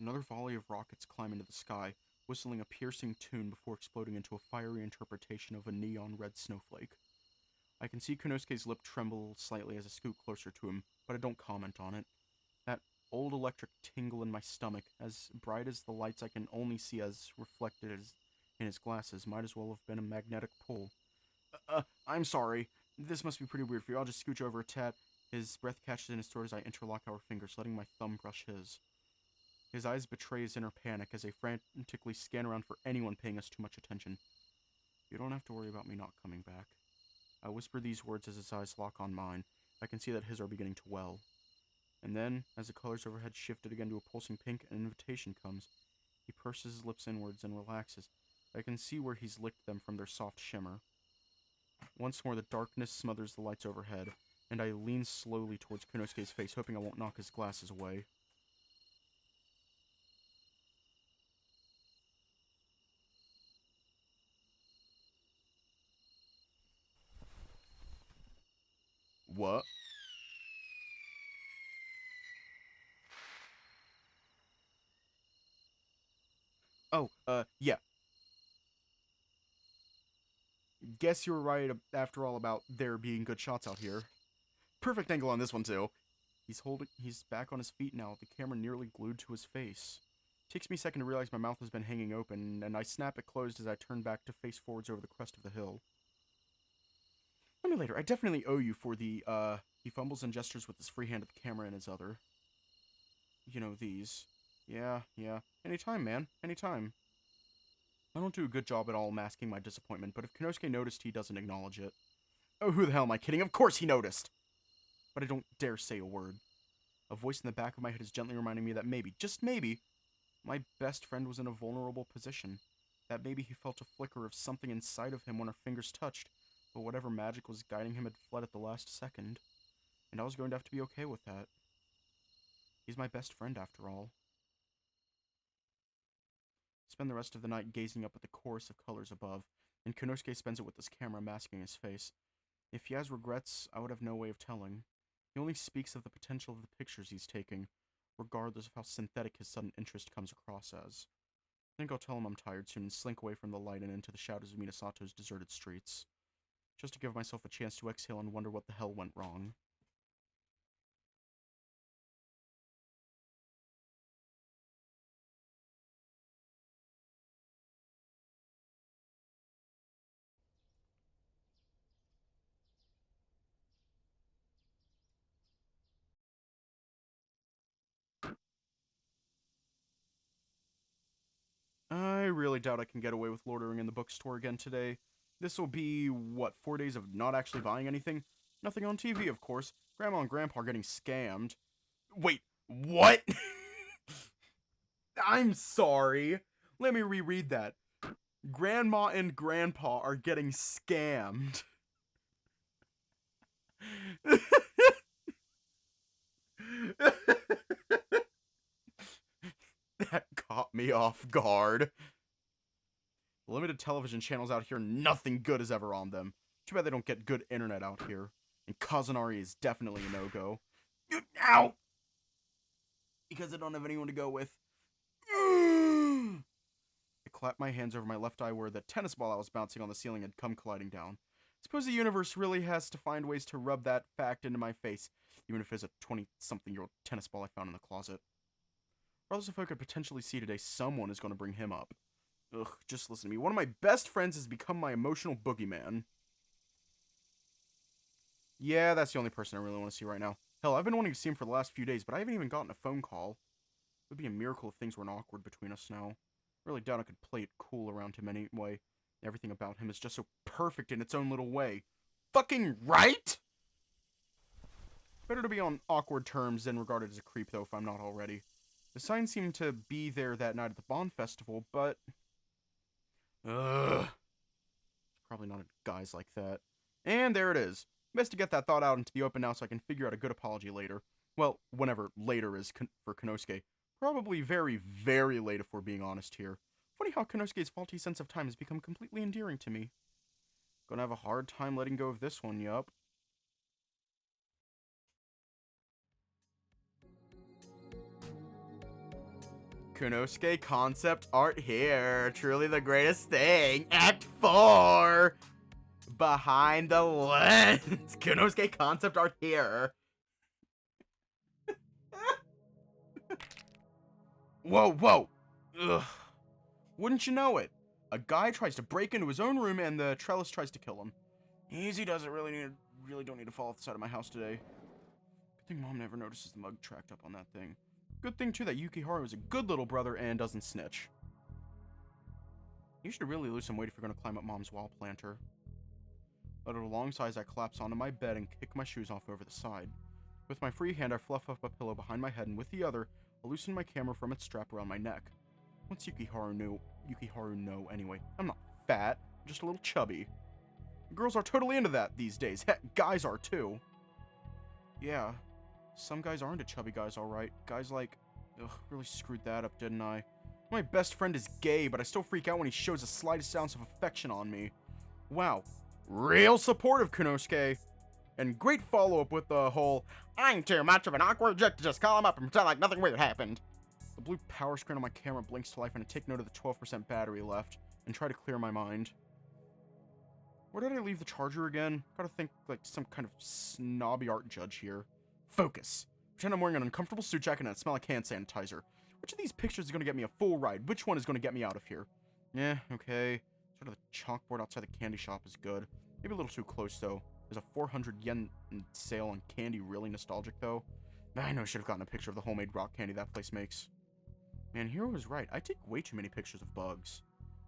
S1: Another volley of rockets climb into the sky, whistling a piercing tune before exploding into a fiery interpretation of a neon red snowflake. I can see Kounosuke's lip tremble slightly as I scoot closer to him, but I don't comment on it. That old electric tingle in my stomach, as bright as the lights I can only see as reflected in his glasses, might as well have been a magnetic pull. I'm sorry. This must be pretty weird for you. I'll just scooch over a tad. His breath catches in his throat as I interlock our fingers, letting my thumb brush his. His eyes betray his inner panic as they frantically scan around for anyone paying us too much attention. You don't have to worry about me not coming back. I whisper these words as his eyes lock on mine. I can see that his are beginning to well. And then, as the colors overhead shifted again to a pulsing pink, an invitation comes. He purses his lips inwards and relaxes. I can see where he's licked them from their soft shimmer. Once more, the darkness smothers the lights overhead, and I lean slowly towards Kounosuke's face, hoping I won't knock his glasses away. What? Oh, yeah. Guess you were right after all about there being good shots out here. Perfect angle on this one, too. He's back on his feet now, the camera nearly glued to his face. Takes me a second to realize my mouth has been hanging open, and I snap it closed as I turn back to face forwards over the crest of the hill. Tell me later, I definitely owe you for the, he fumbles and gestures with his free hand at the camera in his other. You know, these. Yeah. Anytime, man. Anytime. I don't do a good job at all masking my disappointment, but if Kounosuke noticed, he doesn't acknowledge it. Oh, who the hell am I kidding? Of course he noticed! But I don't dare say a word. A voice in the back of my head is gently reminding me that maybe, just maybe, my best friend was in a vulnerable position. That maybe he felt a flicker of something inside of him when our fingers touched, but whatever magic was guiding him had fled at the last second. And I was going to have to be okay with that. He's my best friend, after all. Spend the rest of the night gazing up at the chorus of colors above, and Kounosuke spends it with his camera masking his face. If he has regrets, I would have no way of telling. He only speaks of the potential of the pictures he's taking, regardless of how synthetic his sudden interest comes across as. I think I'll tell him I'm tired soon and slink away from the light and into the shadows of Minasato's deserted streets, just to give myself a chance to exhale and wonder what the hell went wrong. I really doubt I can get away with loitering in the bookstore again today. This will be, 4 days of not actually buying anything? Nothing on TV, of course. Grandma and Grandpa are getting scammed. Wait, what? I'm sorry. Let me reread that. Grandma and Grandpa are getting scammed. That caught me off guard. The limited television channels out here, nothing good is ever on them. Too bad they don't get good internet out here. And Kazunari is definitely a no-go. Ow! Because I don't have anyone to go with. I clapped my hands over my left eye where the tennis ball I was bouncing on the ceiling had come colliding down. Suppose the universe really has to find ways to rub that fact into my face, even if it's a 20-something-year-old tennis ball I found in the closet. Regardless if I could potentially see today, someone is going to bring him up. Ugh, just listen to me. One of my best friends has become my emotional boogeyman. Yeah, that's the only person I really want to see right now. Hell, I've been wanting to see him for the last few days, but I haven't even gotten a phone call. It would be a miracle if things weren't awkward between us now. I really doubt I could play it cool around him anyway. Everything about him is just so perfect in its own little way. Fucking right? Better to be on awkward terms than regarded as a creep, though, if I'm not already. The signs seemed to be there that night at the Bond Festival, but... Ugh. Probably not guys like that. And there it is. Best to get that thought out into the open now so I can figure out a good apology later. Well, whenever later is for Kounosuke. Probably very, very late if we're being honest here. Funny how Konosuke's faulty sense of time has become completely endearing to me. Gonna have a hard time letting go of this one, yup. Kounosuke concept art here. Truly the greatest thing. Act 4! Behind the lens. Kounosuke concept art here. Whoa, whoa. Ugh. Wouldn't you know it? A guy tries to break into his own room and the trellis tries to kill him. Easy does it. Really don't need to fall off the side of my house today. Good thing Mom never notices the mug tracked up on that thing. Good thing, too, that Yukiharu is a good little brother and doesn't snitch. You should really lose some weight if you're going to climb up Mom's wall planter. Let it alongside as I collapse onto my bed and kick my shoes off over the side. With my free hand, I fluff up a pillow behind my head, and with the other, I loosen my camera from its strap around my neck. Once Yukiharu know anyway. I'm not fat, just a little chubby. Girls are totally into that these days. Heck, guys are too. Yeah, some guys are into chubby guys, alright. Guys like... Ugh, really screwed that up, didn't I? My best friend is gay, but I still freak out when he shows the slightest ounce of affection on me. Wow. Real supportive, Kounosuke. And great follow-up with the whole, I'm too much of an awkward jerk to just call him up and pretend like nothing weird happened. The blue power screen on my camera blinks to life and I take note of the 12% battery left and try to clear my mind. Where did I leave the charger again? Gotta think like some kind of snobby art judge here. Focus. Pretend I'm wearing an uncomfortable suit jacket and I smell like hand sanitizer. Which of these pictures is going to get me a full ride? Which one is going to get me out of here? Yeah, okay. Sort of the chalkboard outside the candy shop is good. Maybe a little too close, though. There's a 400 yen sale on candy. Really nostalgic, though. I know I should have gotten a picture of the homemade rock candy that place makes. Man, Hero was right. I take way too many pictures of bugs.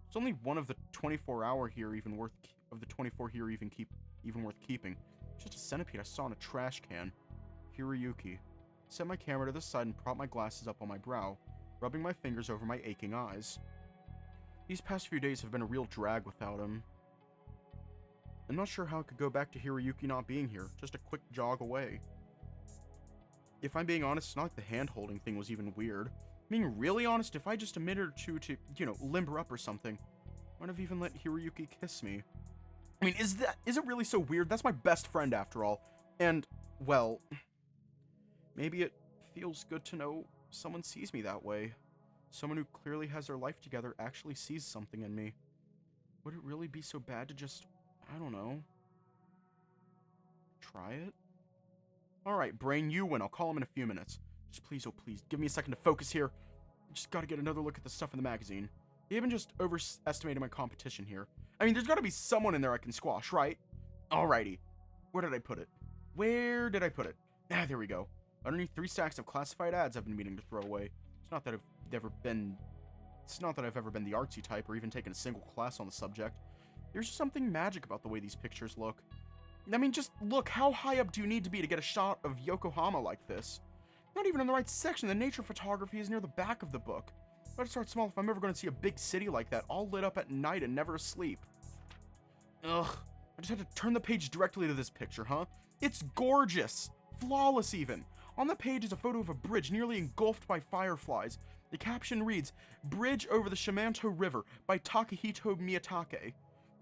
S1: It's only one of the 24-hour here even worth... of the 24 here even worth keeping. It's just a centipede I saw in a trash can. Hiroyuki. Set my camera to the side and prop my glasses up on my brow, rubbing my fingers over my aching eyes. These past few days have been a real drag without him. I'm not sure how I could go back to Hiroyuki not being here, just a quick jog away. If I'm being honest, it's not like the hand-holding thing was even weird. Being really honest, if I just a minute or two to, limber up or something, I might have even let Hiroyuki kiss me. I mean, is it really so weird? That's my best friend after all. And, well, maybe it feels good to know someone sees me that way. Someone who clearly has their life together actually sees something in me. Would it really be so bad to just, I don't know, try it? Alright, brain, you win. I'll call him in a few minutes. Just please, oh please, give me a second to focus here. I just gotta get another look at the stuff in the magazine. They even just overestimated my competition here. I mean, there's gotta be someone in there I can squash, right? Alrighty. Where did I put it? Where did I put it? Ah, there we go. Underneath 3 stacks of classified ads I've been meaning to throw away. It's not that I've ever been the artsy type or even taken a single class on the subject. There's just something magic about the way these pictures look. I mean, just look, how high up do you need to be to get a shot of Yokohama like this? Not even in the right section. The nature photography is near the back of the book. Better start small if I'm ever going to see a big city like that, all lit up at night and never asleep. Ugh, I just had to turn the page directly to this picture, huh? It's gorgeous. Flawless, even. On the page is a photo of a bridge nearly engulfed by fireflies. The caption reads, Bridge over the Shimanto River by Takahito Miyatake.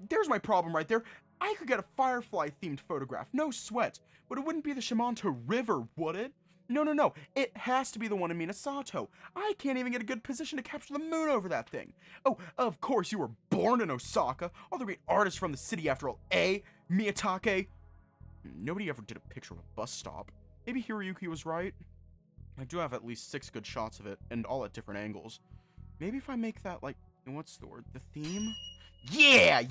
S1: There's my problem right there. I could get a firefly-themed photograph, no sweat, but it wouldn't be the Shimanto River, would it? No. It has to be the one in Minasato. I can't even get a good position to capture the moon over that thing. Oh, of course, you were born in Osaka. All the great artists from the city, after all. Miyatake. Nobody ever did a picture of a bus stop. Maybe Hiroyuki was right. I do have at least 6 good shots of it, and all at different angles. Maybe if I make that, like, what's the word? The theme? Yeah!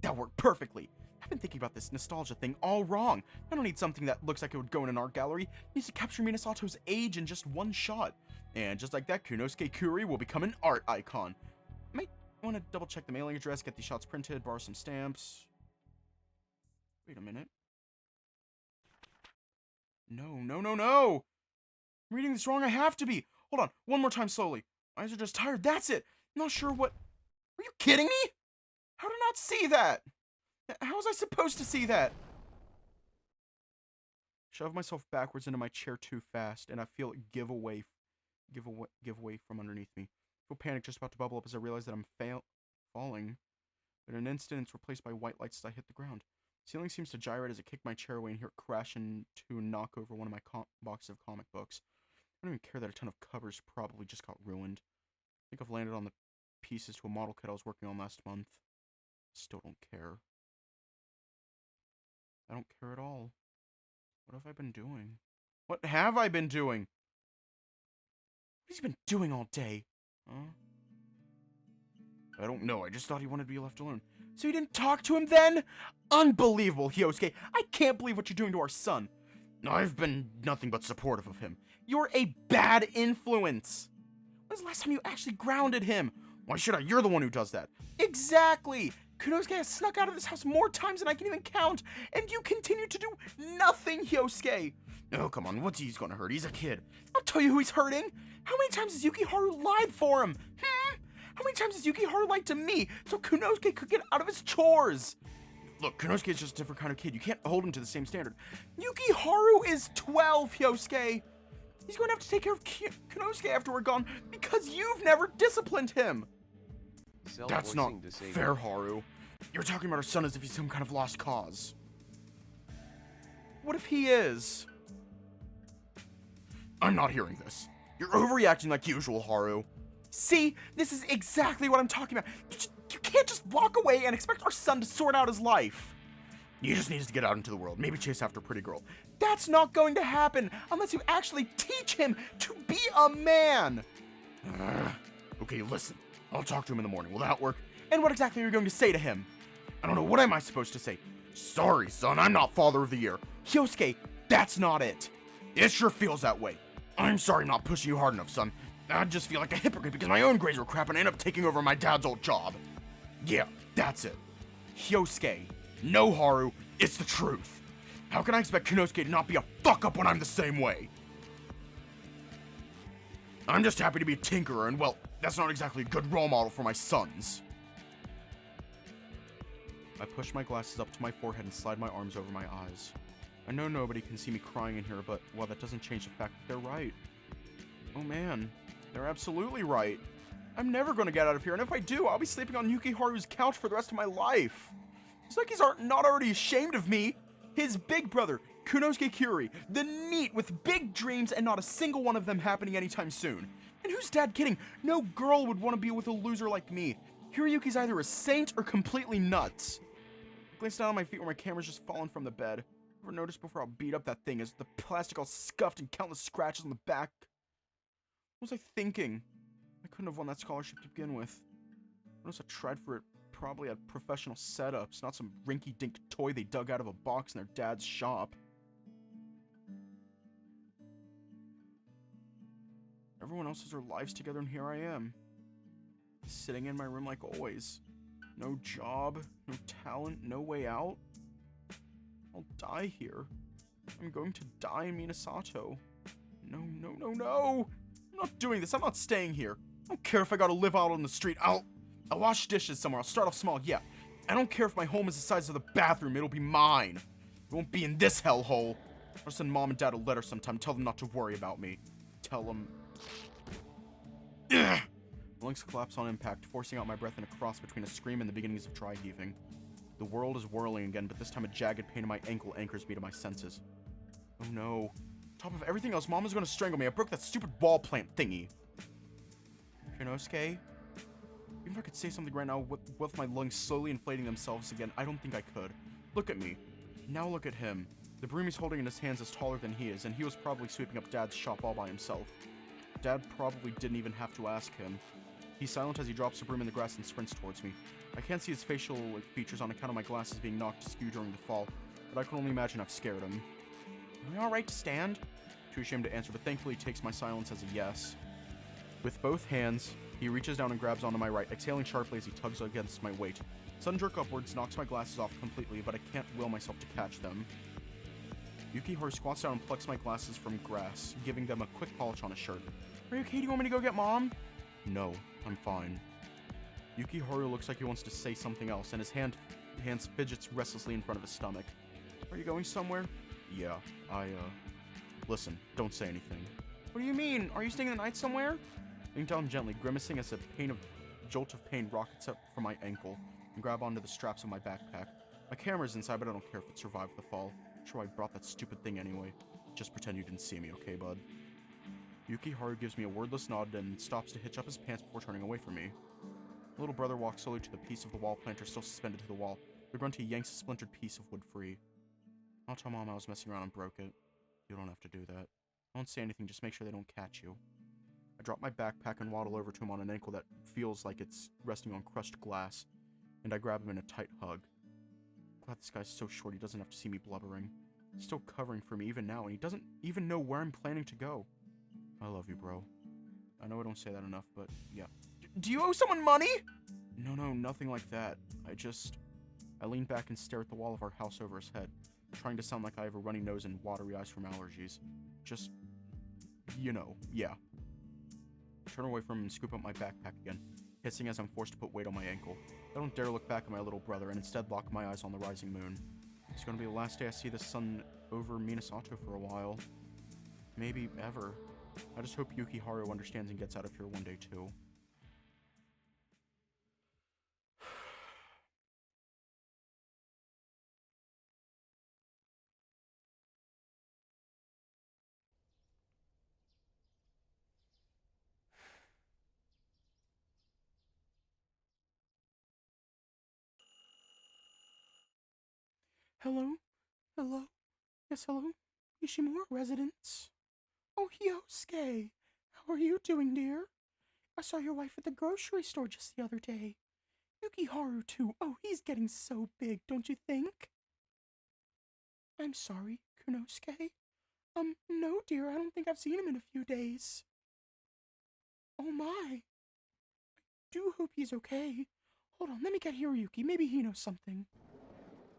S1: That worked perfectly. I've been thinking about this nostalgia thing all wrong. I don't need something that looks like it would go in an art gallery. It needs to capture Minasato's age in just one shot. And just like that, Kounosuke Kuri will become an art icon. I might want to double check the mailing address, get these shots printed, borrow some stamps. Wait a minute. No. I'm reading this wrong. I have to be. Hold on. One more time slowly. My eyes are just tired. That's it. I'm not sure what... Are you kidding me? How did I not see that? How was I supposed to see that? Shove myself backwards into my chair too fast, and I feel it give away from underneath me. I feel panic just about to bubble up as I realize that I'm falling. but in an instant, it's replaced by white lights as I hit the ground. The ceiling seems to gyrate as I kick my chair away and hear it crash into and knock over one of my boxes of comic books. I don't even care that a ton of covers probably just got ruined. I think I've landed on the pieces to a model kit I was working on last month. Still don't care. I don't care at all. What have I been doing? What have I been doing? What has he been doing all day? Huh? I don't know. I just thought he wanted to be left alone. So you didn't talk to him then? Unbelievable, Hyosuke. I can't believe what you're doing to our son. I've been nothing but supportive of him. You're a bad influence. When's the last time you actually grounded him? Why should I? You're the one who does that. Exactly. Kounosuke has snuck out of this house more times than I can even count, and you continue to do nothing, Hyosuke. Oh, come on. What's he's gonna hurt? He's a kid. I'll tell you who he's hurting. How many times has Yukiharu lied for him? How many times has Yukiharu lied to me so Kounosuke could get out of his chores? Look, Kounosuke is just a different kind of kid. You can't hold him to the same standard. Yukiharu is 12, Hyosuke. He's going to have to take care of Kounosuke after we're gone because you've never disciplined him. That's not fair, Haru. You're talking about our son as if he's some kind of lost cause. What if he is? I'm not hearing this. You're overreacting like usual, Haru. See, this is exactly what I'm talking about. You can't just walk away and expect our son to sort out his life. He just needs to get out into the world, maybe chase after a pretty girl. That's not going to happen unless you actually teach him to be a man. Okay, listen. I'll talk to him in the morning. Will that work? And what exactly are you going to say to him? I don't know. What am I supposed to say? Sorry, son. I'm not father of the year. Hyosuke, that's not it. It sure feels that way. I'm sorry I'm not pushing you hard enough, son. I just feel like a hypocrite because my own grades were crap and I end up taking over my dad's old job. Yeah, that's it. Hyosuke, no, Haru, it's the truth. How can I expect Kounosuke to not be a fuck-up when I'm the same way? I'm just happy to be a tinkerer, and well, that's not exactly a good role model for my sons. I push my glasses up to my forehead and slide my arms over my eyes. I know nobody can see me crying in here, but, well, that doesn't change the fact that they're right. Oh man, they're absolutely right. I'm never going to get out of here, and if I do, I'll be sleeping on Yukiharu's couch for the rest of my life. It's like he's not already ashamed of me. His big brother, Kounosuke Kyuri, the NEET with big dreams and not a single one of them happening anytime soon. And who's dad kidding? No girl would want to be with a loser like me. Hiroyuki's either a saint or completely nuts. I glanced down on my feet where my camera's just fallen from the bed. Never noticed before how beat up that thing is, the plastic all scuffed and countless scratches on the back. What was I thinking? I couldn't have won that scholarship to begin with. Notice I tried for it probably at professional setups, not some rinky-dink toy they dug out of a box in their dad's shop. Everyone else has their lives together and here I am. Sitting in my room like always. No job, no talent, no way out. I'll die here. I'm going to die in Minasato. No, no, no, no! I'm not doing this, I'm not staying here. I don't care if I gotta live out on the street. I'll wash dishes somewhere. I'll start off small, yeah. I don't care if my home is the size of the bathroom. It'll be mine. It won't be in this hellhole. I'll send mom and dad a letter sometime. Tell them not to worry about me. Tell them... Ugh! The lungs collapse on impact, forcing out my breath in a cross between a scream and the beginnings of dry heaving. The world is whirling again, but this time a jagged pain in my ankle anchors me to my senses. Oh no. On top of everything else, mom is going to strangle me. I broke that stupid wall plant thingy. Kounosuke? Even if I could say something right now with my lungs slowly inflating themselves again, I don't think I could. Look at me. Now look at him. The broom he's holding in his hands is taller than he is, and he was probably sweeping up Dad's shop all by himself. Dad probably didn't even have to ask him. He's silent as he drops the broom in the grass and sprints towards me. I can't see his facial features on account of my glasses being knocked askew during the fall, but I can only imagine I've scared him. Am I alright to stand? Too ashamed to answer, but thankfully he takes my silence as a yes. With both hands, he reaches down and grabs onto my right, exhaling sharply as he tugs against my weight. Sudden jerk upwards knocks my glasses off completely, but I can't will myself to catch them. Yukiharu squats down and plucks my glasses from grass, giving them a quick polish on his shirt. Are you okay? Do you want me to go get mom? No, I'm fine. Yukiharu looks like he wants to say something else, and his hands fidgets restlessly in front of his stomach. Are you going somewhere? Yeah, listen, don't say anything. What do you mean? Are you staying the night somewhere? Leaning down gently, grimacing as a jolt of pain rockets up from my ankle. and grab onto the straps of my backpack. My camera's inside, but I don't care if it survived the fall. Sure, I brought that stupid thing anyway. Just pretend you didn't see me, okay, bud? Yukiharu gives me a wordless nod and stops to hitch up his pants before turning away from me. The little brother walks slowly to the piece of the wall planter still suspended to the wall. The grunty yanks a splintered piece of wood free. I'll tell Mom I was messing around and broke it. You don't have to do that. I won't say anything, just make sure they don't catch you. I drop my backpack and waddle over to him on an ankle that feels like it's resting on crushed glass, and I grab him in a tight hug. Glad this guy's so short he doesn't have to see me blubbering. He's still covering for me even now, and he doesn't even know where I'm planning to go. I love you, bro. I know I don't say that enough, but yeah. Do you owe someone money? No, nothing like that. I lean back and stare at the wall of our house over his head, trying to sound like I have a runny nose and watery eyes from allergies. Just, yeah. I turn away from him and scoop up my backpack again, hissing as I'm forced to put weight on my ankle. I don't dare look back at my little brother and instead lock my eyes on the rising moon. It's gonna be the last day I see the sun over Minasato for a while. Maybe ever. I just hope Yukiharu understands and gets out of here one day too. Hello? Hello? Yes, hello? Ishimura residence? Oh, Yosuke! How are you doing, dear? I saw your wife at the grocery store just the other day. Yukiharu, too. Oh, he's getting so big, don't you think? I'm sorry, Kounosuke. No, dear, I don't think I've seen him in a few days. Oh, my. I do hope he's okay. Hold on, let me get Hiroyuki. Maybe he knows something.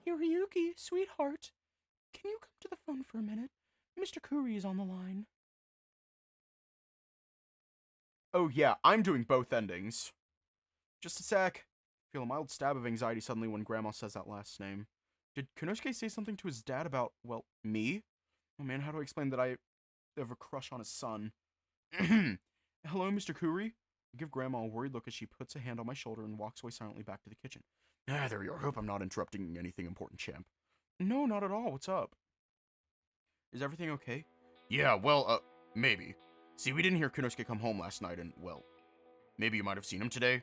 S1: Hiroyuki, sweetheart. Can you come to the phone for a minute? Mr. Kuri is on the line. Oh yeah, I'm doing both endings. Just a sec. Feel a mild stab of anxiety suddenly when Grandma says that last name. Did Kounosuke say something to his dad about, well, me? Oh man, how do I explain that I have a crush on his son? Hello, Mr. Kuri? I give Grandma a worried look as she puts a hand on my shoulder and walks away silently back to the kitchen. There you are. Hope I'm not interrupting anything important, champ. No, not at all. What's up? Is everything okay? Yeah, well, maybe. See, we didn't hear Kounosuke come home last night, and, well, maybe you might have seen him today.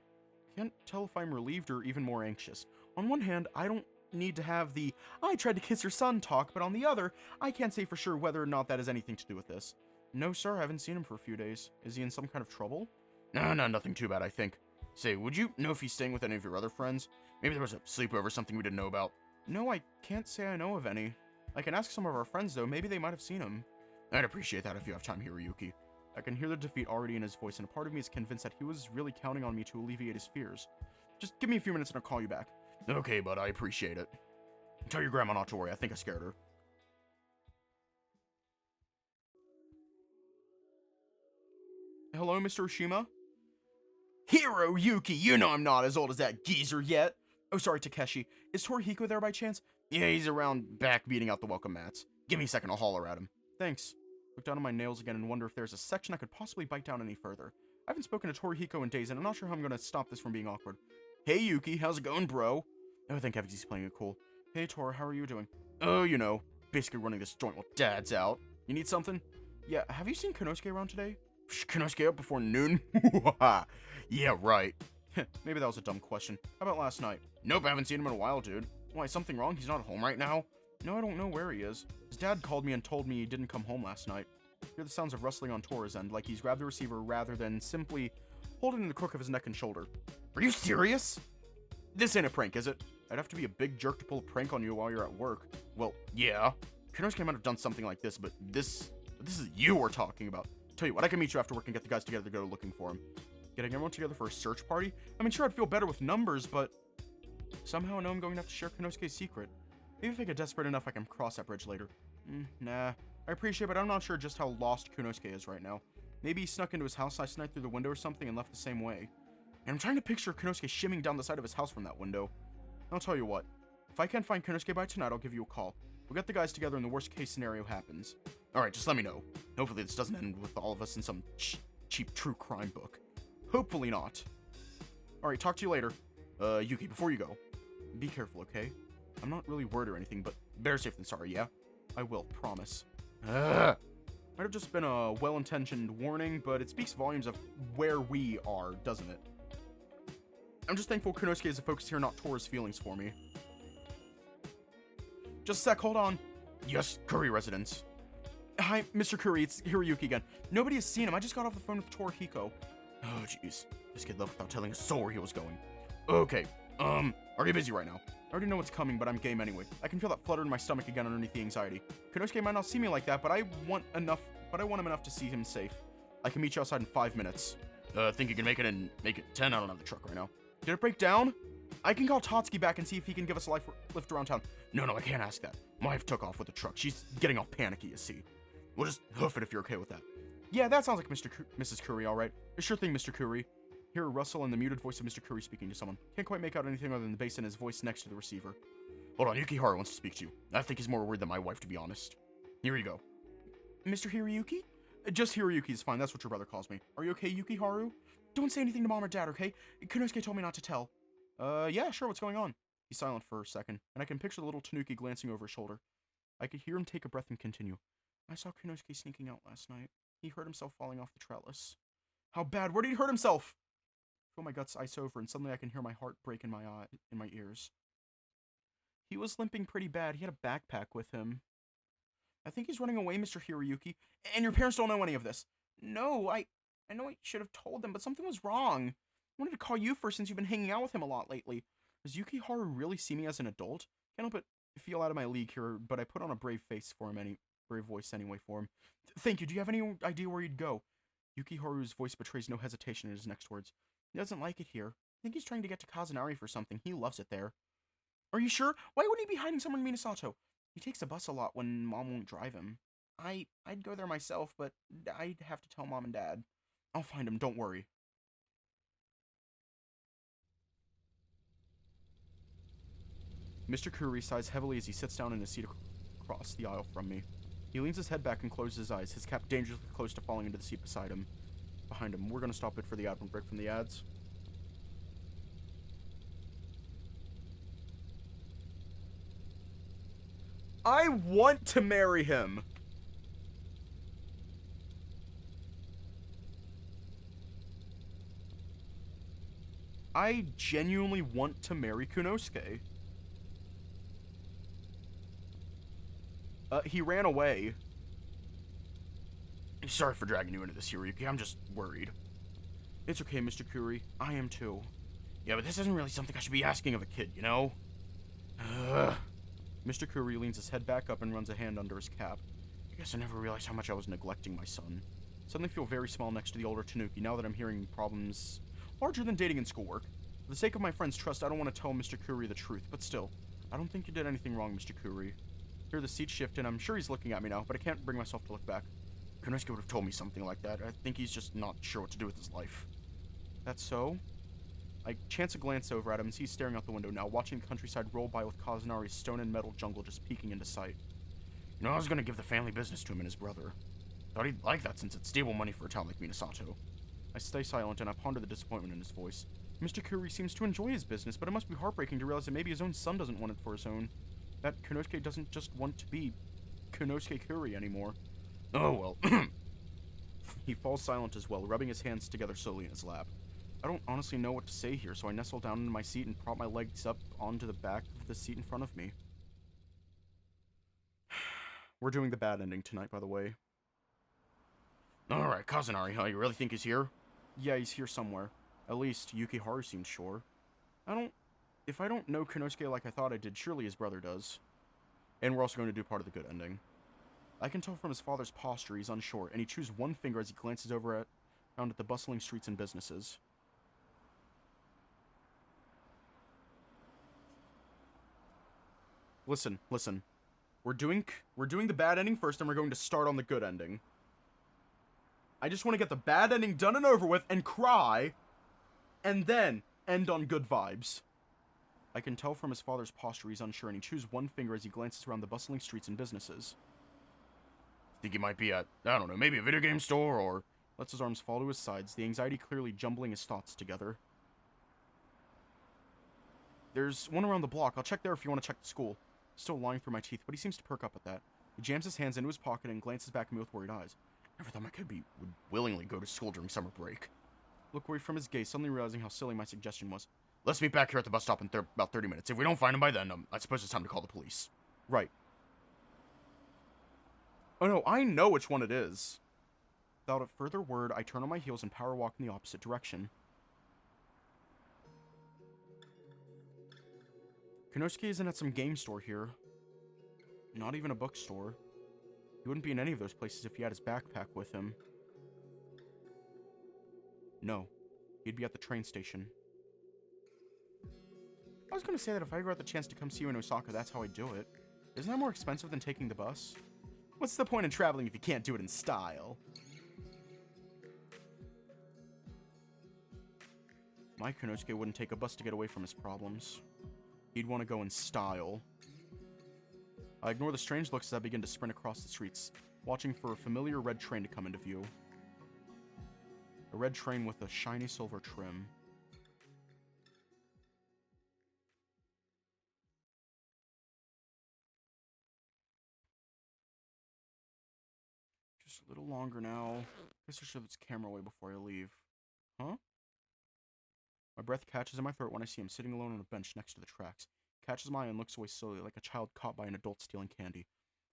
S1: Can't tell if I'm relieved or even more anxious. On one hand, I don't need to have the I tried to kiss your son talk, but on the other, I can't say for sure whether or not that has anything to do with this. No, sir, I haven't seen him for a few days. Is he in some kind of trouble? No, nothing too bad, I think. Say, would you know if he's staying with any of your other friends? Maybe there was a sleepover or something we didn't know about. No, I can't say I know of any. I can ask some of our friends, though. Maybe they might have seen him. I'd appreciate that if you have time, Hiroyuki. I can hear the defeat already in his voice, and a part of me is convinced that he was really counting on me to alleviate his fears. Just give me a few minutes and I'll call you back. Okay, bud, I appreciate it. Tell your grandma not to worry. I think I scared her. Hello, Mr. Oshima? Hiroyuki, you know I'm not as old as that geezer yet. Oh, sorry, Takeshi. Is Torihiko there by chance? Yeah, he's around back beating out the welcome mats. Give me a second, I'll holler at him. Thanks. Look down at my nails again and wonder if there's a section I could possibly bite down any further. I haven't spoken to Torihiko in days, and I'm not sure how I'm going to stop this from being awkward. Hey, Yuki, how's it going, bro? Oh, thank heavens he's playing it cool. Hey, Tor, how are you doing? Oh, you know, basically running this joint while Dad's out. You need something? Yeah, have you seen Kounosuke around today? Kounosuke up before noon? Yeah, right. Maybe that was a dumb question. How about last night? Nope, I haven't seen him in a while, dude. Why, something wrong? He's not at home right now? No, I don't know where he is. His dad called me and told me he didn't come home last night. Hear the sounds of rustling on Tora's end, like he's grabbed the receiver rather than simply holding the crook of his neck and shoulder. Are you serious? This ain't a prank, is it? I'd have to be a big jerk to pull a prank on you while you're at work. Well, yeah. Kounosuke might have done something like this, but this is you we're talking about. Tell you what, I can meet you after work and get the guys together to go looking for him. Getting everyone together for a search party? I mean, sure, I'd feel better with numbers, but somehow I know I'm going to have to share Kounosuke's secret. Maybe if I get desperate enough, I can cross that bridge later. Nah. I appreciate it, but I'm not sure just how lost Kounosuke is right now. Maybe he snuck into his house last night through the window or something and left the same way. And I'm trying to picture Kounosuke shimming down the side of his house from that window. I'll tell you what. If I can't find Kounosuke by tonight, I'll give you a call. We'll get the guys together and the worst case scenario happens. Alright, just let me know. Hopefully this doesn't end with all of us in some cheap true crime book. Hopefully not. Alright, talk to you later. Yuki, before you go, be careful, okay? I'm not really worried or anything, but better safe than sorry, yeah? I will, promise. Ugh. Might have just been a well-intentioned warning, but it speaks volumes of where we are, doesn't it? I'm just thankful Kounosuke is the focus here, not Tora's feelings for me. Just a sec, hold on. Yes, Curry residence. Hi, Mr. Curry, it's Hiroyuki again. Nobody has seen him. I just got off the phone with Torihiko. Oh, jeez. This kid left without telling a soul where he was going. Okay, are you busy right now? I already know what's coming, but I'm game anyway. I can feel that flutter in my stomach again underneath the anxiety. Kounosuke might not see me like that, but I want him enough to see him safe. I can meet you outside in 5 minutes. Think you can make it 10? I don't have the truck right now. Did it break down? I can call Tatsuki back and see if he can give us a lift around town. No, I can't ask that. My wife took off with the truck. She's getting all panicky, you see. We'll just hoof it if you're okay with that. Yeah, that sounds like Mrs. Curry, all right. Sure thing, Mr. Curry. Hear a rustle and the muted voice of Mr. Curry speaking to someone. Can't quite make out anything other than the bass in his voice next to the receiver. Hold on, Yukiharu wants to speak to you. I think he's more worried than my wife, to be honest. Here you go. Mr. Hiroyuki? Just Hiroyuki is fine, that's what your brother calls me. Are you okay, Yukiharu? Don't say anything to Mom or Dad, okay? Kounosuke told me not to tell. Yeah, sure, what's going on? He's silent for a second, and I can picture the little Tanuki glancing over his shoulder. I could hear him take a breath and continue. I saw Kounosuke sneaking out last night. He hurt himself falling off the trellis. How bad? Where did he hurt himself? I feel my guts ice over, and suddenly I can hear my heart break in my ears. He was limping pretty bad. He had a backpack with him. I think he's running away, Mr. Hiroyuki. And your parents don't know any of this. No, I know I should have told them, but something was wrong. I wanted to call you first since you've been hanging out with him a lot lately. Does Yukiharu really see me as an adult? Can't help but feel out of my league here, but I put on a brave face for him brave voice anyway for him. Thank you. Do you have any idea where you'd go? Yukiharu's voice betrays no hesitation in his next words. He doesn't like it here. I think he's trying to get to Kazunari for something. He loves it there. Are you sure? Why wouldn't he be hiding somewhere in Minasato? He takes the bus a lot when Mom won't drive him. I'd go there myself, but I'd have to tell Mom and Dad. I'll find him, don't worry. Mr. Curry sighs heavily as he sits down in his seat across the aisle from me. He leans his head back and closes his eyes, his cap dangerously close to falling into the seat beside him. Behind him, we're gonna stop it for the ad break from the ads. I want to marry him! I genuinely want to marry Kounosuke. He ran away. Sorry for dragging you into this, Hiroyuki. I'm just worried. It's okay, Mr. Curry. I am too. Yeah, but this isn't really something I should be asking of a kid, you know? Mr. Curry leans his head back up and runs a hand under his cap. I guess I never realized how much I was neglecting my son. Suddenly feel very small next to the older Tanuki now that I'm hearing problems larger than dating and schoolwork. For the sake of my friend's trust, I don't want to tell Mr. Curry the truth, but still, I don't think you did anything wrong, Mr. Curry. Hear the seat shift, and I'm sure he's looking at me now, but I can't bring myself to look back. Kounosuke would have told me something like that. I think he's just not sure what to do with his life. That's so? I chance a glance over at him and see he's staring out the window now, watching the countryside roll by with Kazunari's stone and metal jungle just peeking into sight. You know, I was gonna give the family business to him and his brother. Thought he'd like that since it's stable money for a town like Minasato. I stay silent and I ponder the disappointment in his voice. Mr. Curry seems to enjoy his business, but it must be heartbreaking to realize that maybe his own son doesn't want it for his own. That Kounosuke doesn't just want to be Kounosuke Curry anymore. Oh well. He falls silent as well, rubbing his hands together slowly in his lap. I don't honestly know what to say here, so I nestle down into my seat and prop my legs up onto the back of the seat in front of me. We're doing the bad ending tonight, by the way. Alright, Kazunari, huh? You really think he's here? Yeah, he's here somewhere. At least, Yukiharu seems sure. If I don't know Kounosuke like I thought I did, surely his brother does. And we're also going to do part of the good ending. I can tell from his father's posture he's unsure, and he chews one finger as he glances around at the bustling streets and businesses. Listen. We're doing the bad ending first, and we're going to start on the good ending. I just want to get the bad ending done and over with, and cry, and then end on good vibes. I can tell from his father's posture he's unsure, and he chews one finger as he glances around the bustling streets and businesses. Think he might be at, I don't know, maybe a video game store, or... Lets his arms fall to his sides, the anxiety clearly jumbling his thoughts together. There's one around the block. I'll check there if you want to check the school. Still lying through my teeth, but he seems to perk up at that. He jams his hands into his pocket and glances back at me with worried eyes. Never thought my kid would willingly go to school during summer break. Look away from his gaze, suddenly realizing how silly my suggestion was. Let's meet back here at the bus stop in about 30 minutes. If we don't find him by then, I suppose it's time to call the police. Right. Oh no, I know which one it is. Without a further word, I turn on my heels and power walk in the opposite direction. Kounosuke isn't at some game store here. Not even a bookstore. He wouldn't be in any of those places if he had his backpack with him. No, he'd be at the train station. I was gonna say that if I ever got the chance to come see you in Osaka, that's how I'd do it. Isn't that more expensive than taking the bus? What's the point in traveling if you can't do it in style? My Kounosuke wouldn't take a bus to get away from his problems. He'd want to go in style. I ignore the strange looks as I begin to sprint across the streets, watching for a familiar red train to come into view. A red train with a shiny silver trim. Just a little longer now. Guess I should have this camera away before I leave. Huh? My breath catches in my throat when I see him sitting alone on a bench next to the tracks. He catches my eye and looks away slowly like a child caught by an adult stealing candy.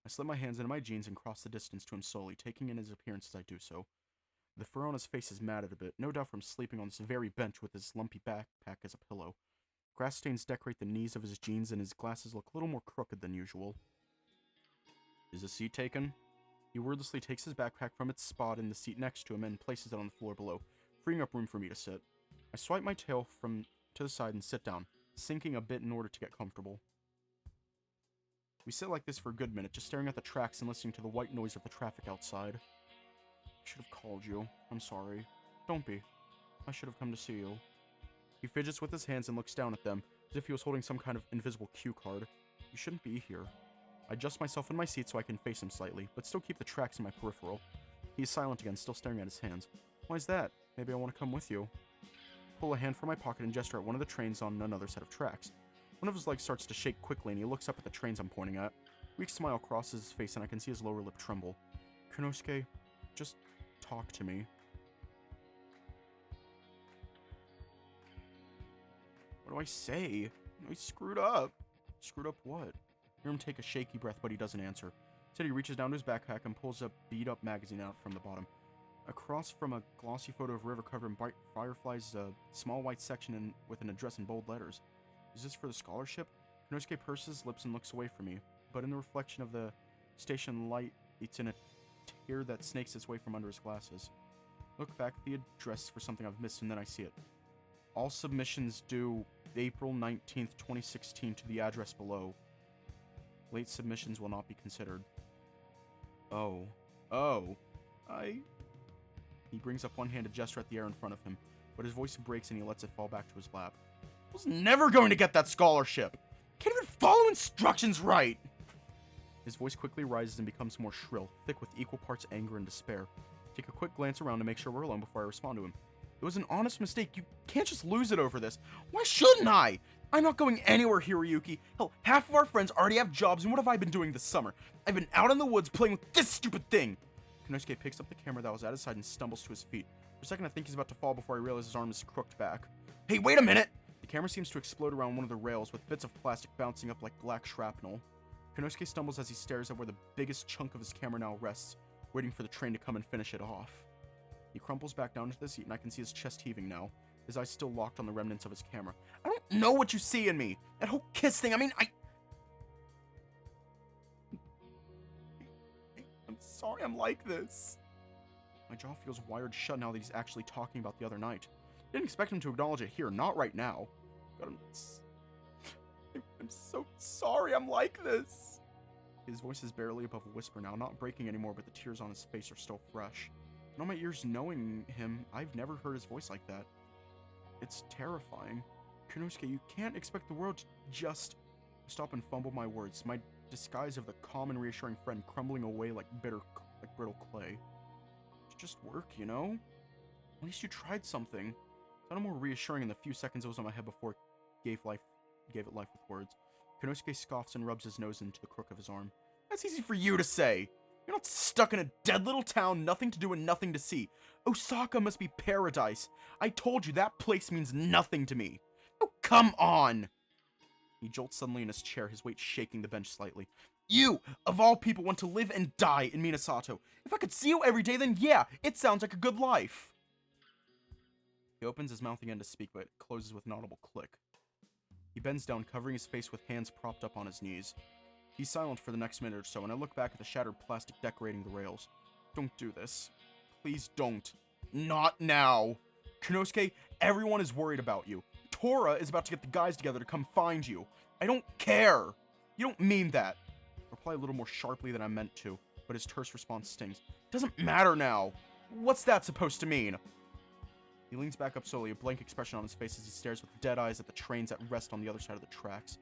S1: I slip my hands into my jeans and cross the distance to him slowly, taking in his appearance as I do so. The fur on his face is matted a bit, no doubt from sleeping on this very bench with his lumpy backpack as a pillow. Grass stains decorate the knees of his jeans and his glasses look a little more crooked than usual. Is a seat taken? He wordlessly takes his backpack from its spot in the seat next to him and places it on the floor below, freeing up room for me to sit. I swipe my tail to the side and sit down, sinking a bit in order to get comfortable. We sit like this for a good minute, just staring at the tracks and listening to the white noise of the traffic outside. I should have called you. I'm sorry. Don't be. I should have come to see you. He fidgets with his hands and looks down at them, as if he was holding some kind of invisible cue card. You shouldn't be here. I adjust myself in my seat so I can face him slightly, but still keep the tracks in my peripheral. He is silent again, still staring at his hands. Why is that? Maybe I want to come with you. Pull a hand from my pocket and gesture at one of the trains on another set of tracks. One of his legs starts to shake quickly and he looks up at the trains I'm pointing at. A weak smile crosses his face and I can see his lower lip tremble. Kounosuke, just talk to me. What do I say? I screwed up. Screwed up what? I hear him take a shaky breath, but he doesn't answer. Instead, he reaches down to his backpack and pulls a beat-up magazine out from the bottom. Across from a glossy photo of a river covered in bright fireflies, a small white section with an address in bold letters. Is this for the scholarship? Kounosuke purses his lips and looks away from me, but in the reflection of the station light, it's in a tear that snakes its way from under his glasses. Look back at the address for something I've missed, and then I see it. All submissions due April 19th, 2016 to the address below. Late submissions will not be considered. Oh. He brings up one-handed gesture at the air in front of him, but his voice breaks and he lets it fall back to his lap. I was never going to get that scholarship! Can't even follow instructions right! His voice quickly rises and becomes more shrill, thick with equal parts anger and despair. Take a quick glance around to make sure we're alone before I respond to him. It was an honest mistake. You can't just lose it over this. Why shouldn't I? I'm not going anywhere, Hiroyuki. Hell, half of our friends already have jobs, and what have I been doing this summer? I've been out in the woods playing with this stupid thing! Kounosuke picks up the camera that was at his side and stumbles to his feet. For a second, I think he's about to fall before I realize his arm is crooked back. Hey, wait a minute! The camera seems to explode around one of the rails, with bits of plastic bouncing up like black shrapnel. Kounosuke stumbles as he stares at where the biggest chunk of his camera now rests, waiting for the train to come and finish it off. He crumples back down into the seat, and I can see his chest heaving now, his eyes still locked on the remnants of his camera. I don't know what you see in me! That whole kiss thing, I'm sorry I'm like this. My jaw feels wired shut now that he's actually talking about the other night. Didn't expect him to acknowledge it here, not right now. But I'm so sorry I'm like this. His voice is barely above a whisper now, not breaking anymore, but the tears on his face are still fresh. In all my years knowing him, I've never heard his voice like that. It's terrifying. Kounosuke, you can't expect the world to just... Stop and fumble my words, my disguise of the calm and reassuring friend crumbling away like brittle clay. It's just work, you know? At least you tried something. It sounded more reassuring in the few seconds it was on my head before it gave life gave it life with words. Kounosuke scoffs and rubs his nose into the crook of his arm. That's easy for you to say. You're not stuck in a dead little town, nothing to do and nothing to see. Osaka must be paradise. I told you that place means nothing to me. Oh, come on! He jolts suddenly in his chair, his weight shaking the bench slightly. You, of all people, want to live and die in Minasato. If I could see you every day, then yeah, it sounds like a good life. He opens his mouth again to speak, but it closes with an audible click. He bends down, covering his face with hands propped up on his knees. He's silent for the next minute or so, and I look back at the shattered plastic decorating the rails. Don't do this. Please don't. Not now. Kounosuke, everyone is worried about you. Tora is about to get the guys together to come find you. I don't care. You don't mean that. I reply a little more sharply than I meant to, but his terse response stings. Doesn't matter now. What's that supposed to mean? He leans back up slowly, a blank expression on his face as he stares with dead eyes at the trains at rest on the other side of the tracks.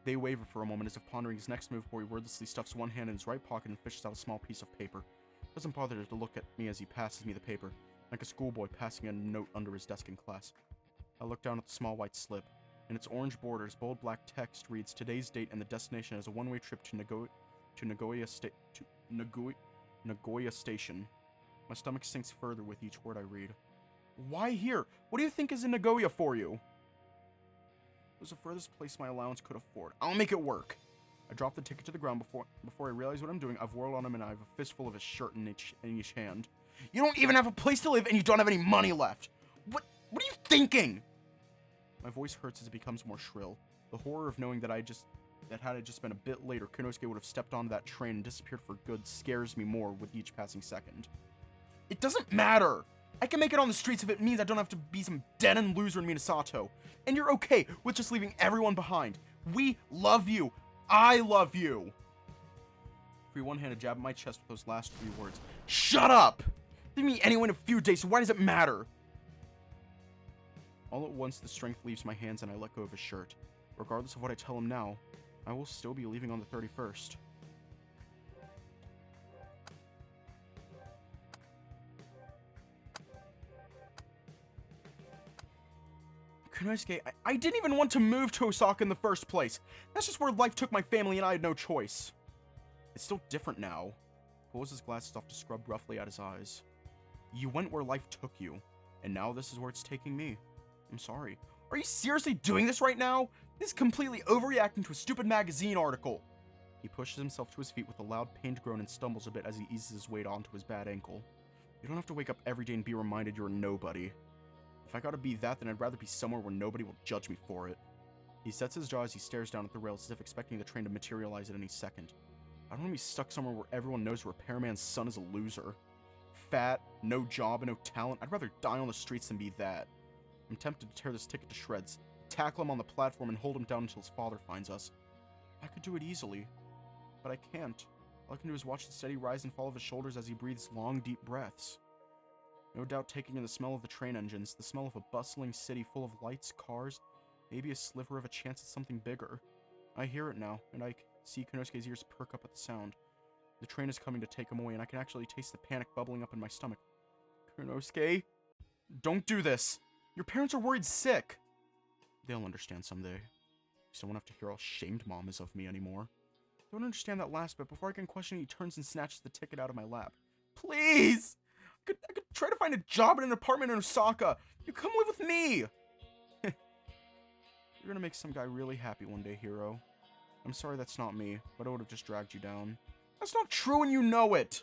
S1: They waver for a moment as if pondering his next move before he wordlessly stuffs one hand in his right pocket and fishes out a small piece of paper. Doesn't bother to look at me as he passes me the paper, like a schoolboy passing a note under his desk in class. I look down at the small white slip. In its orange borders, bold black text reads today's date and the destination as a one-way trip to Nagoya Station. My stomach sinks further with each word I read. Why here? What do you think is in Nagoya for you? It was the furthest place my allowance could afford. I'll make it work. I drop the ticket to the ground before I realize what I'm doing. I've whirled on him and I have a fistful of his shirt in each hand. You don't even have a place to live and you don't have any money left. What are you thinking? My voice hurts as it becomes more shrill. The horror of knowing that had it just been a bit later, Kounosuke would have stepped onto that train and disappeared for good scares me more with each passing second. It doesn't matter. I can make it on the streets if it means I don't have to be some dead-end loser in Minasato. And you're okay with just leaving everyone behind. We love you. I love you. Free one-handed jab at my chest with those last 3 words. Shut up! Leave me anyway in a few days, so why does it matter? All at once, the strength leaves my hands and I let go of his shirt. Regardless of what I tell him now, I will still be leaving on the 31st. Kounosuke, I didn't even want to move to Osaka in the first place. That's just where life took my family and I had no choice. It's still different now. Pulls his glasses off to scrub roughly at his eyes. You went where life took you, and now this is where it's taking me. I'm sorry. Are you seriously doing this right now? This is completely overreacting to a stupid magazine article. He pushes himself to his feet with a loud pained groan and stumbles a bit as he eases his weight onto his bad ankle. You don't have to wake up every day and be reminded you're a nobody. If I gotta be that, then I'd rather be somewhere where nobody will judge me for it. He sets his jaw as he stares down at the rails as if expecting the train to materialize at any second. I don't want to be stuck somewhere where everyone knows a repairman's son is a loser. Fat, no job, and no talent. I'd rather die on the streets than be that. I'm tempted to tear this ticket to shreds, tackle him on the platform, and hold him down until his father finds us. I could do it easily, but I can't. All I can do is watch the steady rise and fall of his shoulders as he breathes long, deep breaths. No doubt taking in the smell of the train engines, the smell of a bustling city full of lights, cars, maybe a sliver of a chance at something bigger. I hear it now, and I see Kounosuke's ears perk up at the sound. The train is coming to take him away, and I can actually taste the panic bubbling up in my stomach. Kounosuke? Don't do this! Your parents are worried sick! They'll understand someday. I just don't have to hear how shamed Mom is of me anymore. Don't understand that last bit. Before I can question it, he turns and snatches the ticket out of my lap. Please! I could try to find a job in an apartment in Osaka. You come live with me! You're gonna make some guy really happy one day, hero. I'm sorry that's not me, but I would have just dragged you down. That's not true and you know it!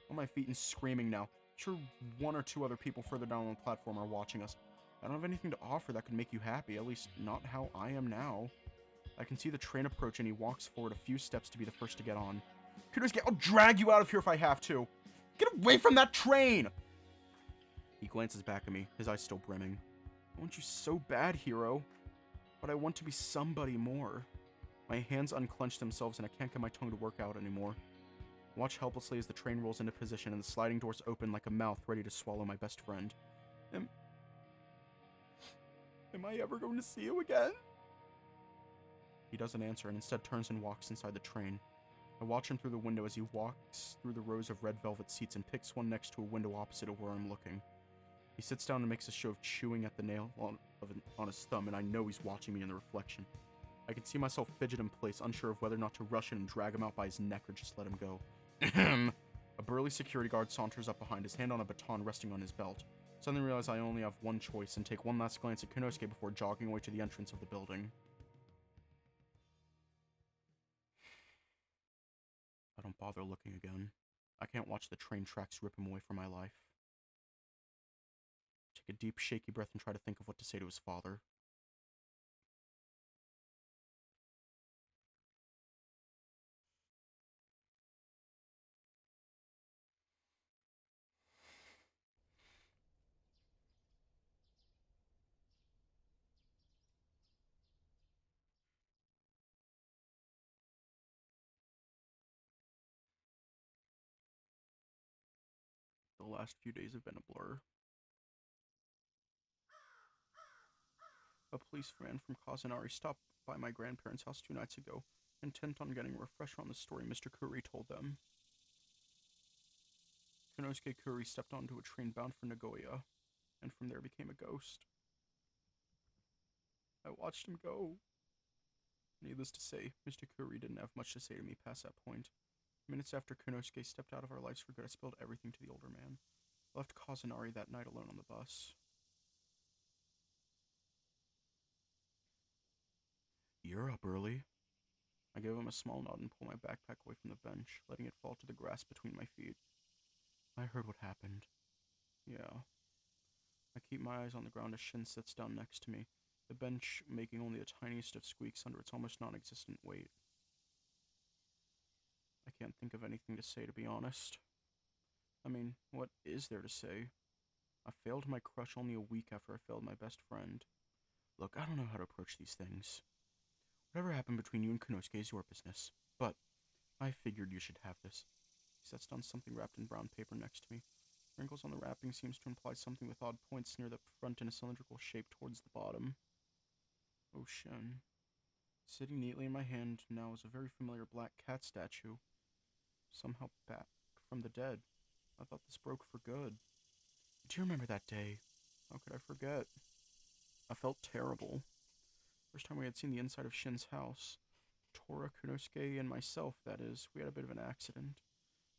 S1: On my feet and screaming now. Sure, 1 or 2 other people further down on the platform are watching us. I don't have anything to offer that could make you happy, at least not how I am now. I can see the train approach and he walks forward a few steps to be the first to get on. Kounosuke, I'll drag you out of here if I have to! Get away from that train! He glances back at me, his eyes still brimming. I want you so bad, hero. But I want to be somebody more. My hands unclench themselves and I can't get my tongue to work out anymore. Watch helplessly as the train rolls into position and the sliding doors open like a mouth ready to swallow my best friend. Am I ever going to see you again? He doesn't answer and instead turns and walks inside the train. I watch him through the window as he walks through the rows of red velvet seats and picks one next to a window opposite of where I'm looking. He sits down and makes a show of chewing at the nail on his thumb, and I know he's watching me in the reflection. I can see myself fidget in place, unsure of whether or not to rush in and drag him out by his neck or just let him go. A burly security guard saunters up behind, his hand on a baton resting on his belt. Suddenly realize I only have one choice and take one last glance at Kounosuke before jogging away to the entrance of the building. I don't bother looking again. I can't watch the train tracks rip him away from my life. Take a deep, shaky breath and try to think of what to say to his father. The last few days have been a blur. A policeman from Kazunari stopped by my grandparents' house 2 nights ago, intent on getting a refresher on the story Mr. Kuri told them. Kounosuke Kuri stepped onto a train bound for Nagoya, and from there became a ghost. I watched him go. Needless to say, Mr. Kuri didn't have much to say to me past that point. Minutes after Kounosuke stepped out of our lives for good, I spilled everything to the older man. I left Kazunari that night alone on the bus. You're up early. I gave him a small nod and pulled my backpack away from the bench, letting it fall to the grass between my feet. I heard what happened. Yeah. I keep my eyes on the ground as Shin sits down next to me, the bench making only the tiniest of squeaks under its almost non-existent weight. I can't think of anything to say, to be honest. I mean, what is there to say? I failed my crush only a week after I failed my best friend. Look, I don't know how to approach these things. Whatever happened between you and Kounosuke is your business, but I figured you should have this. He sets down something wrapped in brown paper next to me. Wrinkles on the wrapping seems to imply something with odd points near the front in a cylindrical shape towards the bottom. Oh, Shin. Sitting neatly in my hand now is a very familiar black cat statue. Somehow back from the dead. I thought this broke for good. Do you remember that day? How could I forget? I felt terrible. First time we had seen the inside of Shin's house. Tora, Kounosuke, and myself, that is, we had a bit of an accident.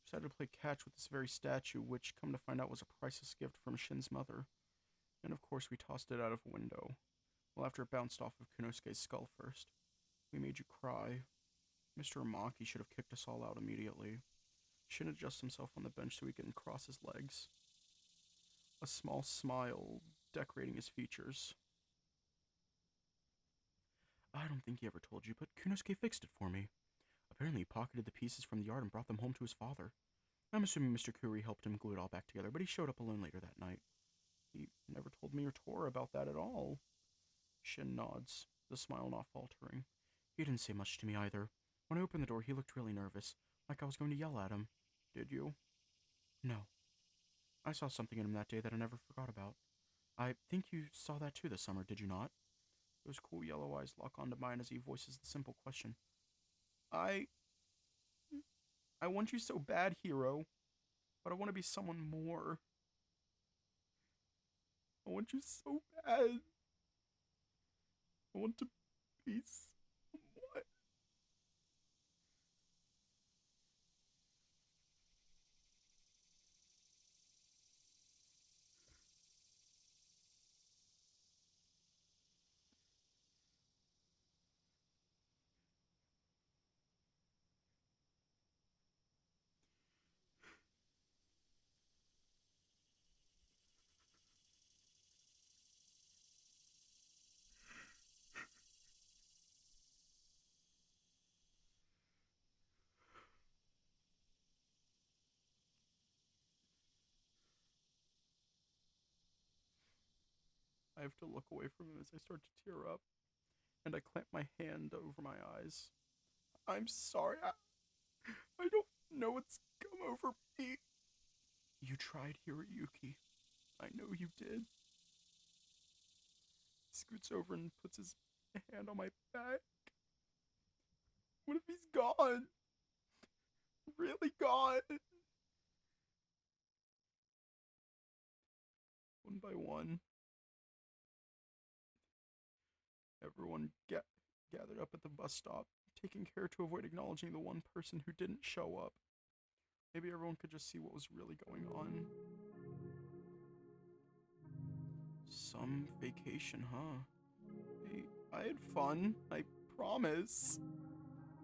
S1: Decided to play catch with this very statue, which, come to find out, was a priceless gift from Shin's mother. And of course, we tossed it out of a window. Well, after it bounced off of Kounosuke's skull first. We made you cry. Mr. Amaki should have kicked us all out immediately. Shin adjusts himself on the bench so he can cross his legs. A small smile decorating his features. I don't think he ever told you, but Kounosuke fixed it for me. Apparently he pocketed the pieces from the yard and brought them home to his father. I'm assuming Mr. Kuri helped him glue it all back together, but he showed up alone later that night. He never told me or Tora about that at all. Shin nods, the smile not faltering. He didn't say much to me either. When I opened the door, he looked really nervous, like I was going to yell at him. Did you? No. I saw something in him that day that I never forgot about. I think you saw that too this summer, did you not? Those cool yellow eyes lock onto mine as he voices the simple question. I want you so bad, hero, but I want to be someone more. I want you so bad. I want to be someone. I have to look away from him as I start to tear up, and I clamp my hand over my eyes. I'm sorry. I don't know what's come over me. You tried, Hiroyuki. I know you did. He scoots over and puts his hand on my back. What if he's gone? Really gone? One by one. Everyone gathered up at the bus stop, taking care to avoid acknowledging the one person who didn't show up. Maybe everyone could just see what was really going on. Some vacation, huh? Hey, I had fun, I promise.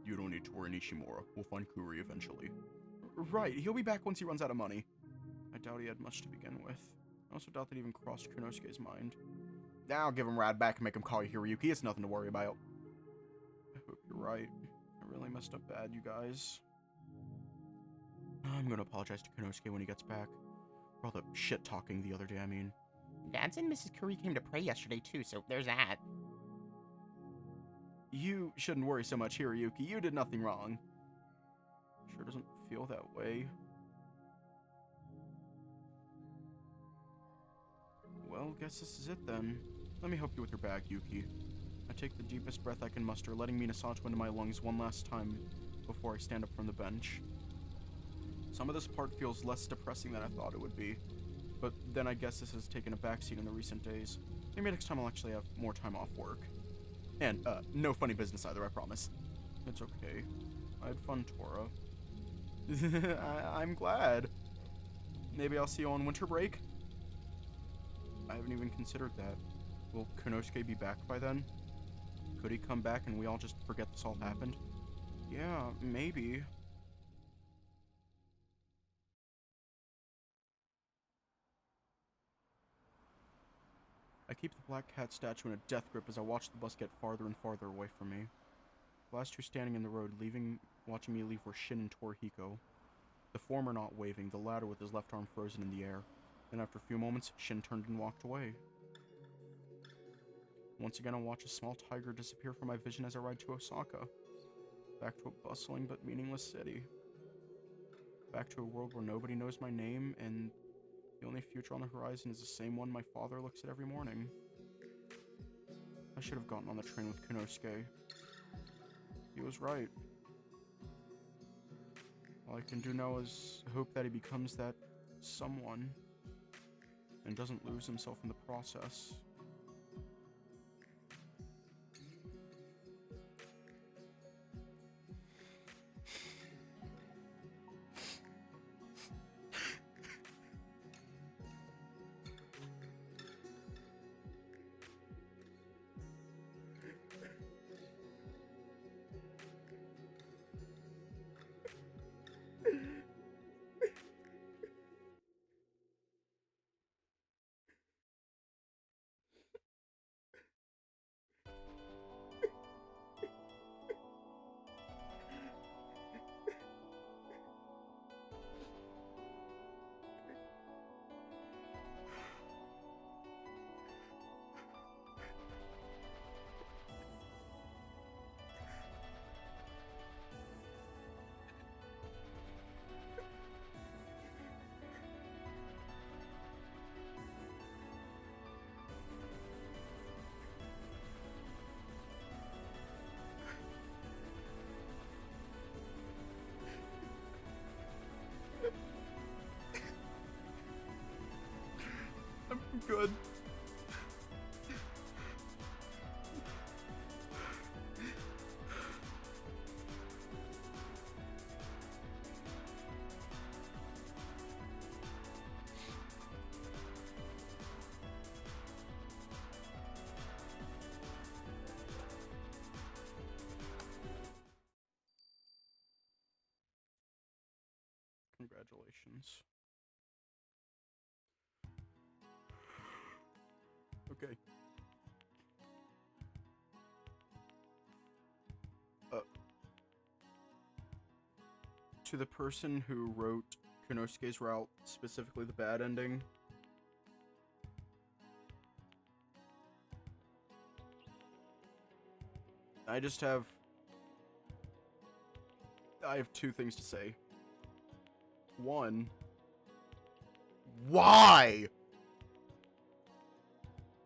S1: You don't need to worry, Nishimura. We'll find Kuri eventually. Right, he'll be back once he runs out of money. I doubt he had much to begin with. I also doubt that even crossed Kounosuke's mind. Now I'll give him Rad back and make him call you Hiroyuki. It's nothing to worry about. I hope you're right. I really messed up bad, you guys. I'm gonna apologize to Kounosuke when he gets back. For all the shit-talking the other day, I mean.
S3: Dad and Mrs. Curry came to pray yesterday, too, so there's that.
S1: You shouldn't worry so much, Hiroyuki. You did nothing wrong. Sure doesn't feel that way. Well, guess this is it then. Let me help you with your bag, Yuki. I take the deepest breath I can muster, letting Minasato into my lungs one last time before I stand up from the bench. Some of this part feels less depressing than I thought it would be, but then I guess this has taken a backseat in the recent days. Maybe next time I'll actually have more time off work. And, no funny business either, I promise. It's okay. I had fun, Tora. I'm glad. Maybe I'll see you on winter break? I haven't even considered that. Will Kounosuke be back by then? Could he come back and we all just forget this all happened? Yeah, maybe. I keep the black cat statue in a death grip as I watch the bus get farther and farther away from me. The last two standing in the road, watching me leave were Shin and Torihiko. The former not waving, the latter with his left arm frozen in the air. Then after a few moments, Shin turned and walked away. Once again, I watch a small tiger disappear from my vision as I ride to Osaka. Back to a bustling but meaningless city. Back to a world where nobody knows my name, and the only future on the horizon is the same one my father looks at every morning. I should have gotten on the train with Kounosuke. He was right. All I can do now is hope that he becomes that someone and doesn't lose himself in the process. I'm good. Congratulations. Okay. To the person who wrote Kounosuke's route, specifically the bad ending, I have two things to say. One, why?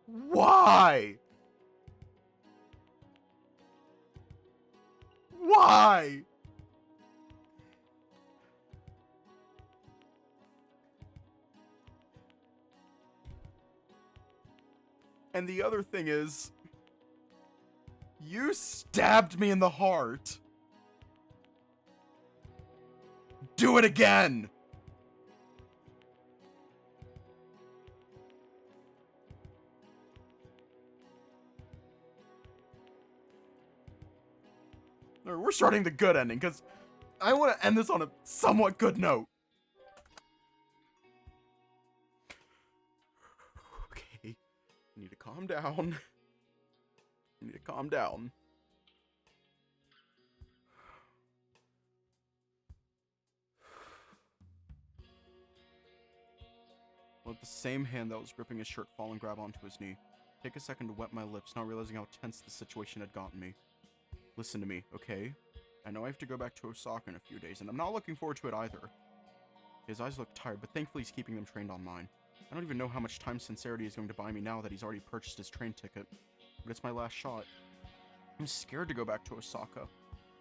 S1: Why? Why? And the other thing is, you stabbed me in the heart. Do it again! We're starting the good ending, because I want to end this on a somewhat good note. Okay. I need to calm down. I need to calm down. Let the same hand that was gripping his shirt fall and grab onto his knee. Take a second to wet my lips, not realizing how tense the situation had gotten me. Listen to me, okay? I know I have to go back to Osaka in a few days, and I'm not looking forward to it either. His eyes look tired, but thankfully he's keeping them trained on mine. I don't even know how much time sincerity is going to buy me now that he's already purchased his train ticket, but it's my last shot. I'm scared to go back to Osaka.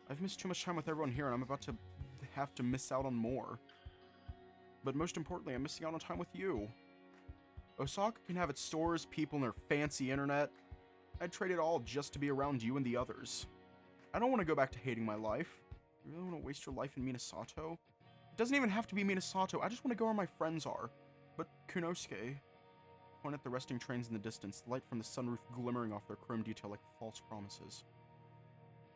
S1: I've missed too much time with everyone here, and I'm about to have to miss out on more. But most importantly, I'm missing out on time with you. Osaka can have its stores, people, and their fancy internet. I'd trade it all just to be around you and the others. I don't want to go back to hating my life. You really want to waste your life in Minasato? It doesn't even have to be Minasato. I just want to go where my friends are. But Kounosuke... Point at the resting trains in the distance, the light from the sunroof glimmering off their chrome detail like false promises.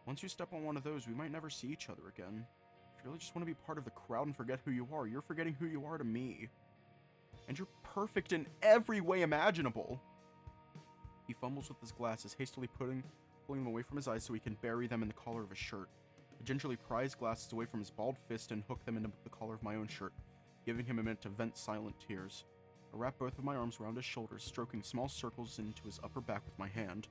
S1: Once you step on one of those, we might never see each other again. If you really just want to be part of the crowd and forget who you are, you're forgetting who you are to me. And you're perfect in every way imaginable. He fumbles with his glasses, hastily pulling them away from his eyes so he can bury them in the collar of his shirt. I gingerly pry his glasses away from his bald fist and hook them into the collar of my own shirt, giving him a minute to vent silent tears. I wrap both of my arms around his shoulders, stroking small circles into his upper back with my hand.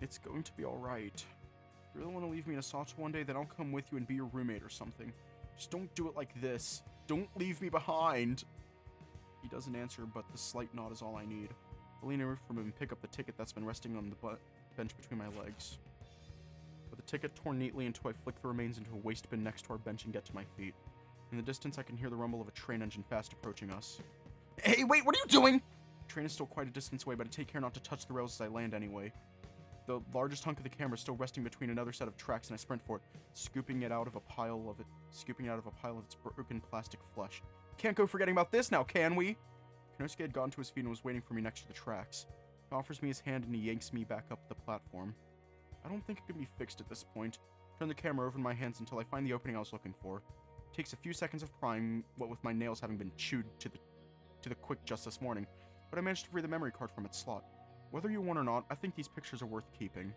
S1: It's going to be alright. If you really want to leave me in Minasato one day, then I'll come with you and be your roommate or something. Just don't do it like this. Don't leave me behind. He doesn't answer, but the slight nod is all I need. I lean over from him and pick up the ticket that's been resting on the bench between my legs. With the ticket torn neatly into, I flick the remains into a waste bin next to our bench and get to my feet. In the distance, I can hear the rumble of a train engine fast approaching us. Hey, wait, what are you doing? The train is still quite a distance away, but I take care not to touch the rails as I land anyway. The largest hunk of the camera is still resting between another set of tracks, and I sprint for it, scooping it out of a pile of its broken plastic flesh. Can't go forgetting about this now, can we? Kounosuke had gotten to his feet and was waiting for me next to the tracks. He offers me his hand and he yanks me back up the platform. I don't think it can be fixed at this point. Turn the camera over in my hands until I find the opening I was looking for. It takes a few seconds of prying, what with my nails having been chewed to the quick just this morning, but I managed to free the memory card from its slot. Whether you want or not, I think these pictures are worth keeping.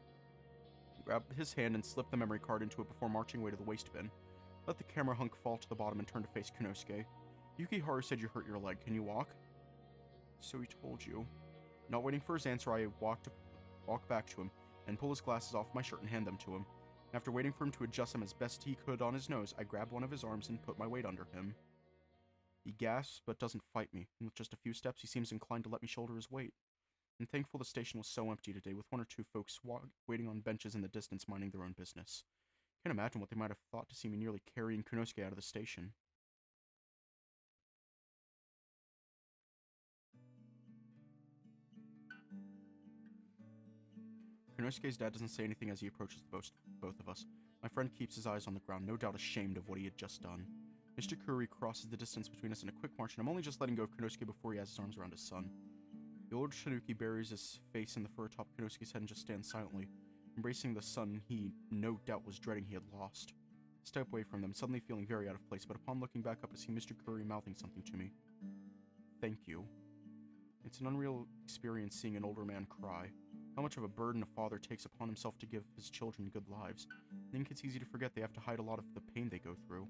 S1: I grabbed his hand and slipped the memory card into it before marching away to the waste bin. Let the camera hunk fall to the bottom and turn to face Kounosuke. Yukiharu said you hurt your leg. Can you walk? So he told you. Not waiting for his answer, I walk back to him and pull his glasses off my shirt and hand them to him. After waiting for him to adjust them as best he could on his nose, I grab one of his arms and put my weight under him. He gasps, but doesn't fight me, and with just a few steps, he seems inclined to let me shoulder his weight. I'm thankful the station was so empty today, with one or two folks waiting on benches in the distance minding their own business. Can't imagine what they might have thought to see me nearly carrying Kounosuke out of the station. Kounosuke's dad doesn't say anything as he approaches both of us. My friend keeps his eyes on the ground, no doubt ashamed of what he had just done. Mr. Kurui crosses the distance between us in a quick march, and I'm only just letting go of Kounosuke before he has his arms around his son. The older Tanuki buries his face in the fur atop Kounosuke's head and just stands silently, embracing the son he no doubt was dreading he had lost. I step away from them, suddenly feeling very out of place, but upon looking back up, I see Mr. Kurui mouthing something to me. Thank you. It's an unreal experience seeing an older man cry. How much of a burden a father takes upon himself to give his children good lives. I think it's easy to forget they have to hide a lot of the pain they go through.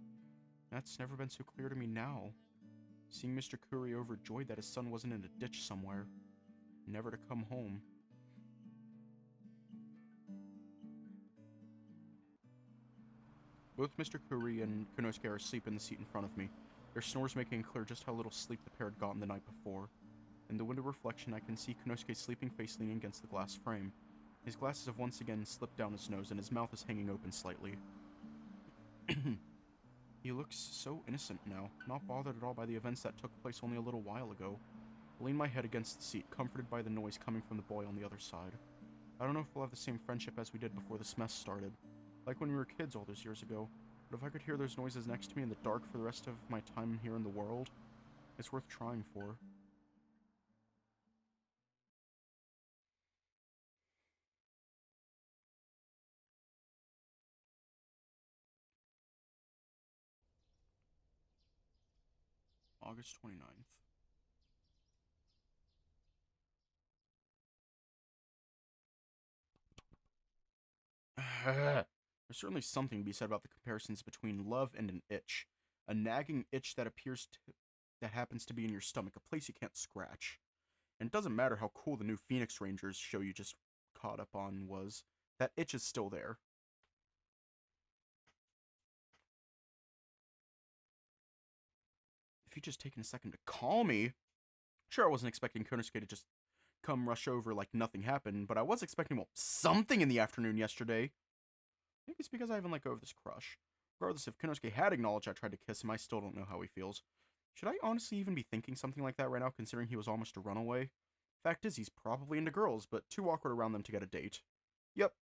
S1: That's never been so clear to me now. Seeing Mr. Kurui overjoyed that his son wasn't in a ditch somewhere, never to come home. Both Mr. Kurui and Kounosuke are asleep in the seat in front of me, their snores making it clear just how little sleep the pair had gotten the night before. In the window reflection, I can see Kounosuke's sleeping face leaning against the glass frame. His glasses have once again slipped down his nose, and his mouth is hanging open slightly. He looks so innocent now, not bothered at all by the events that took place only a little while ago. I lean my head against the seat, comforted by the noise coming from the boy on the other side. I don't know if we'll have the same friendship as we did before this mess started, like when we were kids all those years ago, but if I could hear those noises next to me in the dark for the rest of my time here in the world, it's worth trying for. August 29th. There's certainly something to be said about the comparisons between love and an itch. A nagging itch that happens to be in your stomach, a place you can't scratch. And it doesn't matter how cool the new Phoenix Rangers show you just caught up on was, that itch is still there. If you'd just taken a second to call me. Sure, I wasn't expecting Kounosuke to just come rush over like nothing happened, but I was expecting, well, something in the afternoon yesterday. Maybe it's because I haven't let go of this crush. Regardless, if Kounosuke had acknowledged I tried to kiss him, I still don't know how he feels. Should I honestly even be thinking something like that right now, considering he was almost a runaway? Fact is, he's probably into girls, but too awkward around them to get a date. Yep.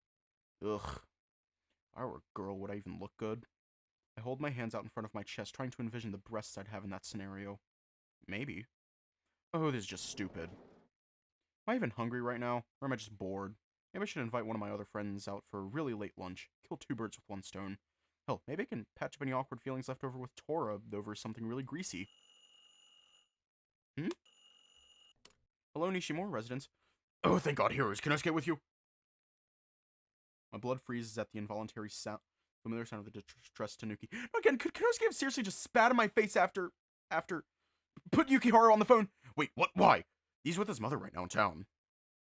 S1: Ugh. If I were a girl, would I even look good? I hold my hands out in front of my chest, trying to envision the breasts I'd have in that scenario. Maybe. Oh, this is just stupid. Am I even hungry right now? Or am I just bored? Maybe I should invite one of my other friends out for a really late lunch. Kill two birds with one stone. Hell, maybe I can patch up any awkward feelings left over with Tora over something really greasy. Hello, Nishimura residents. Oh, thank God, heroes. Can I get with you? My blood freezes at the involuntary sound, familiar sound of the distressed Tanuki. Again, could Kounosuke have seriously just spat in my face after... Put Yukihara on the phone! Wait, what? Why? He's with his mother right now in town.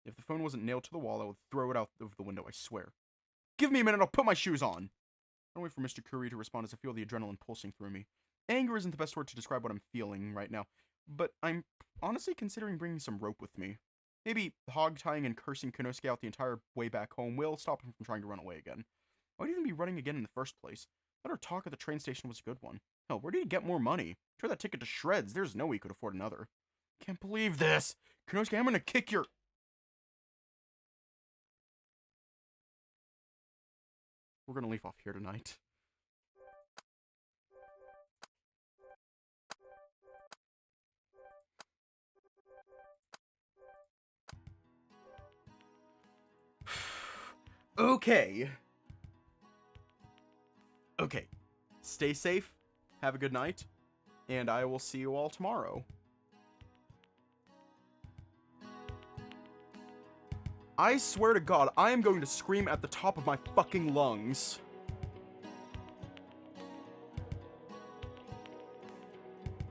S1: If the phone wasn't nailed to the wall, I would throw it out of the window, I swear. Give me a minute, I'll put my shoes on. I don't wait for Mr. Curry to respond as I feel the adrenaline pulsing through me. Anger isn't the best word to describe what I'm feeling right now, but I'm honestly considering bringing some rope with me. Maybe hog-tying and cursing Kounosuke out the entire way back home will stop him from trying to run away again. Why'd he even be running again in the first place? That our talk at the train station was a good one. Hell, where did he get more money? Tore that ticket to shreds. There's no way he could afford another. Can't believe this! Kounosuke, I'm gonna kick your... We're gonna leave off here tonight. Okay. Okay. Stay safe. Have a good night. And I will see you all tomorrow. I swear to God, I am going to scream at the top of my fucking lungs.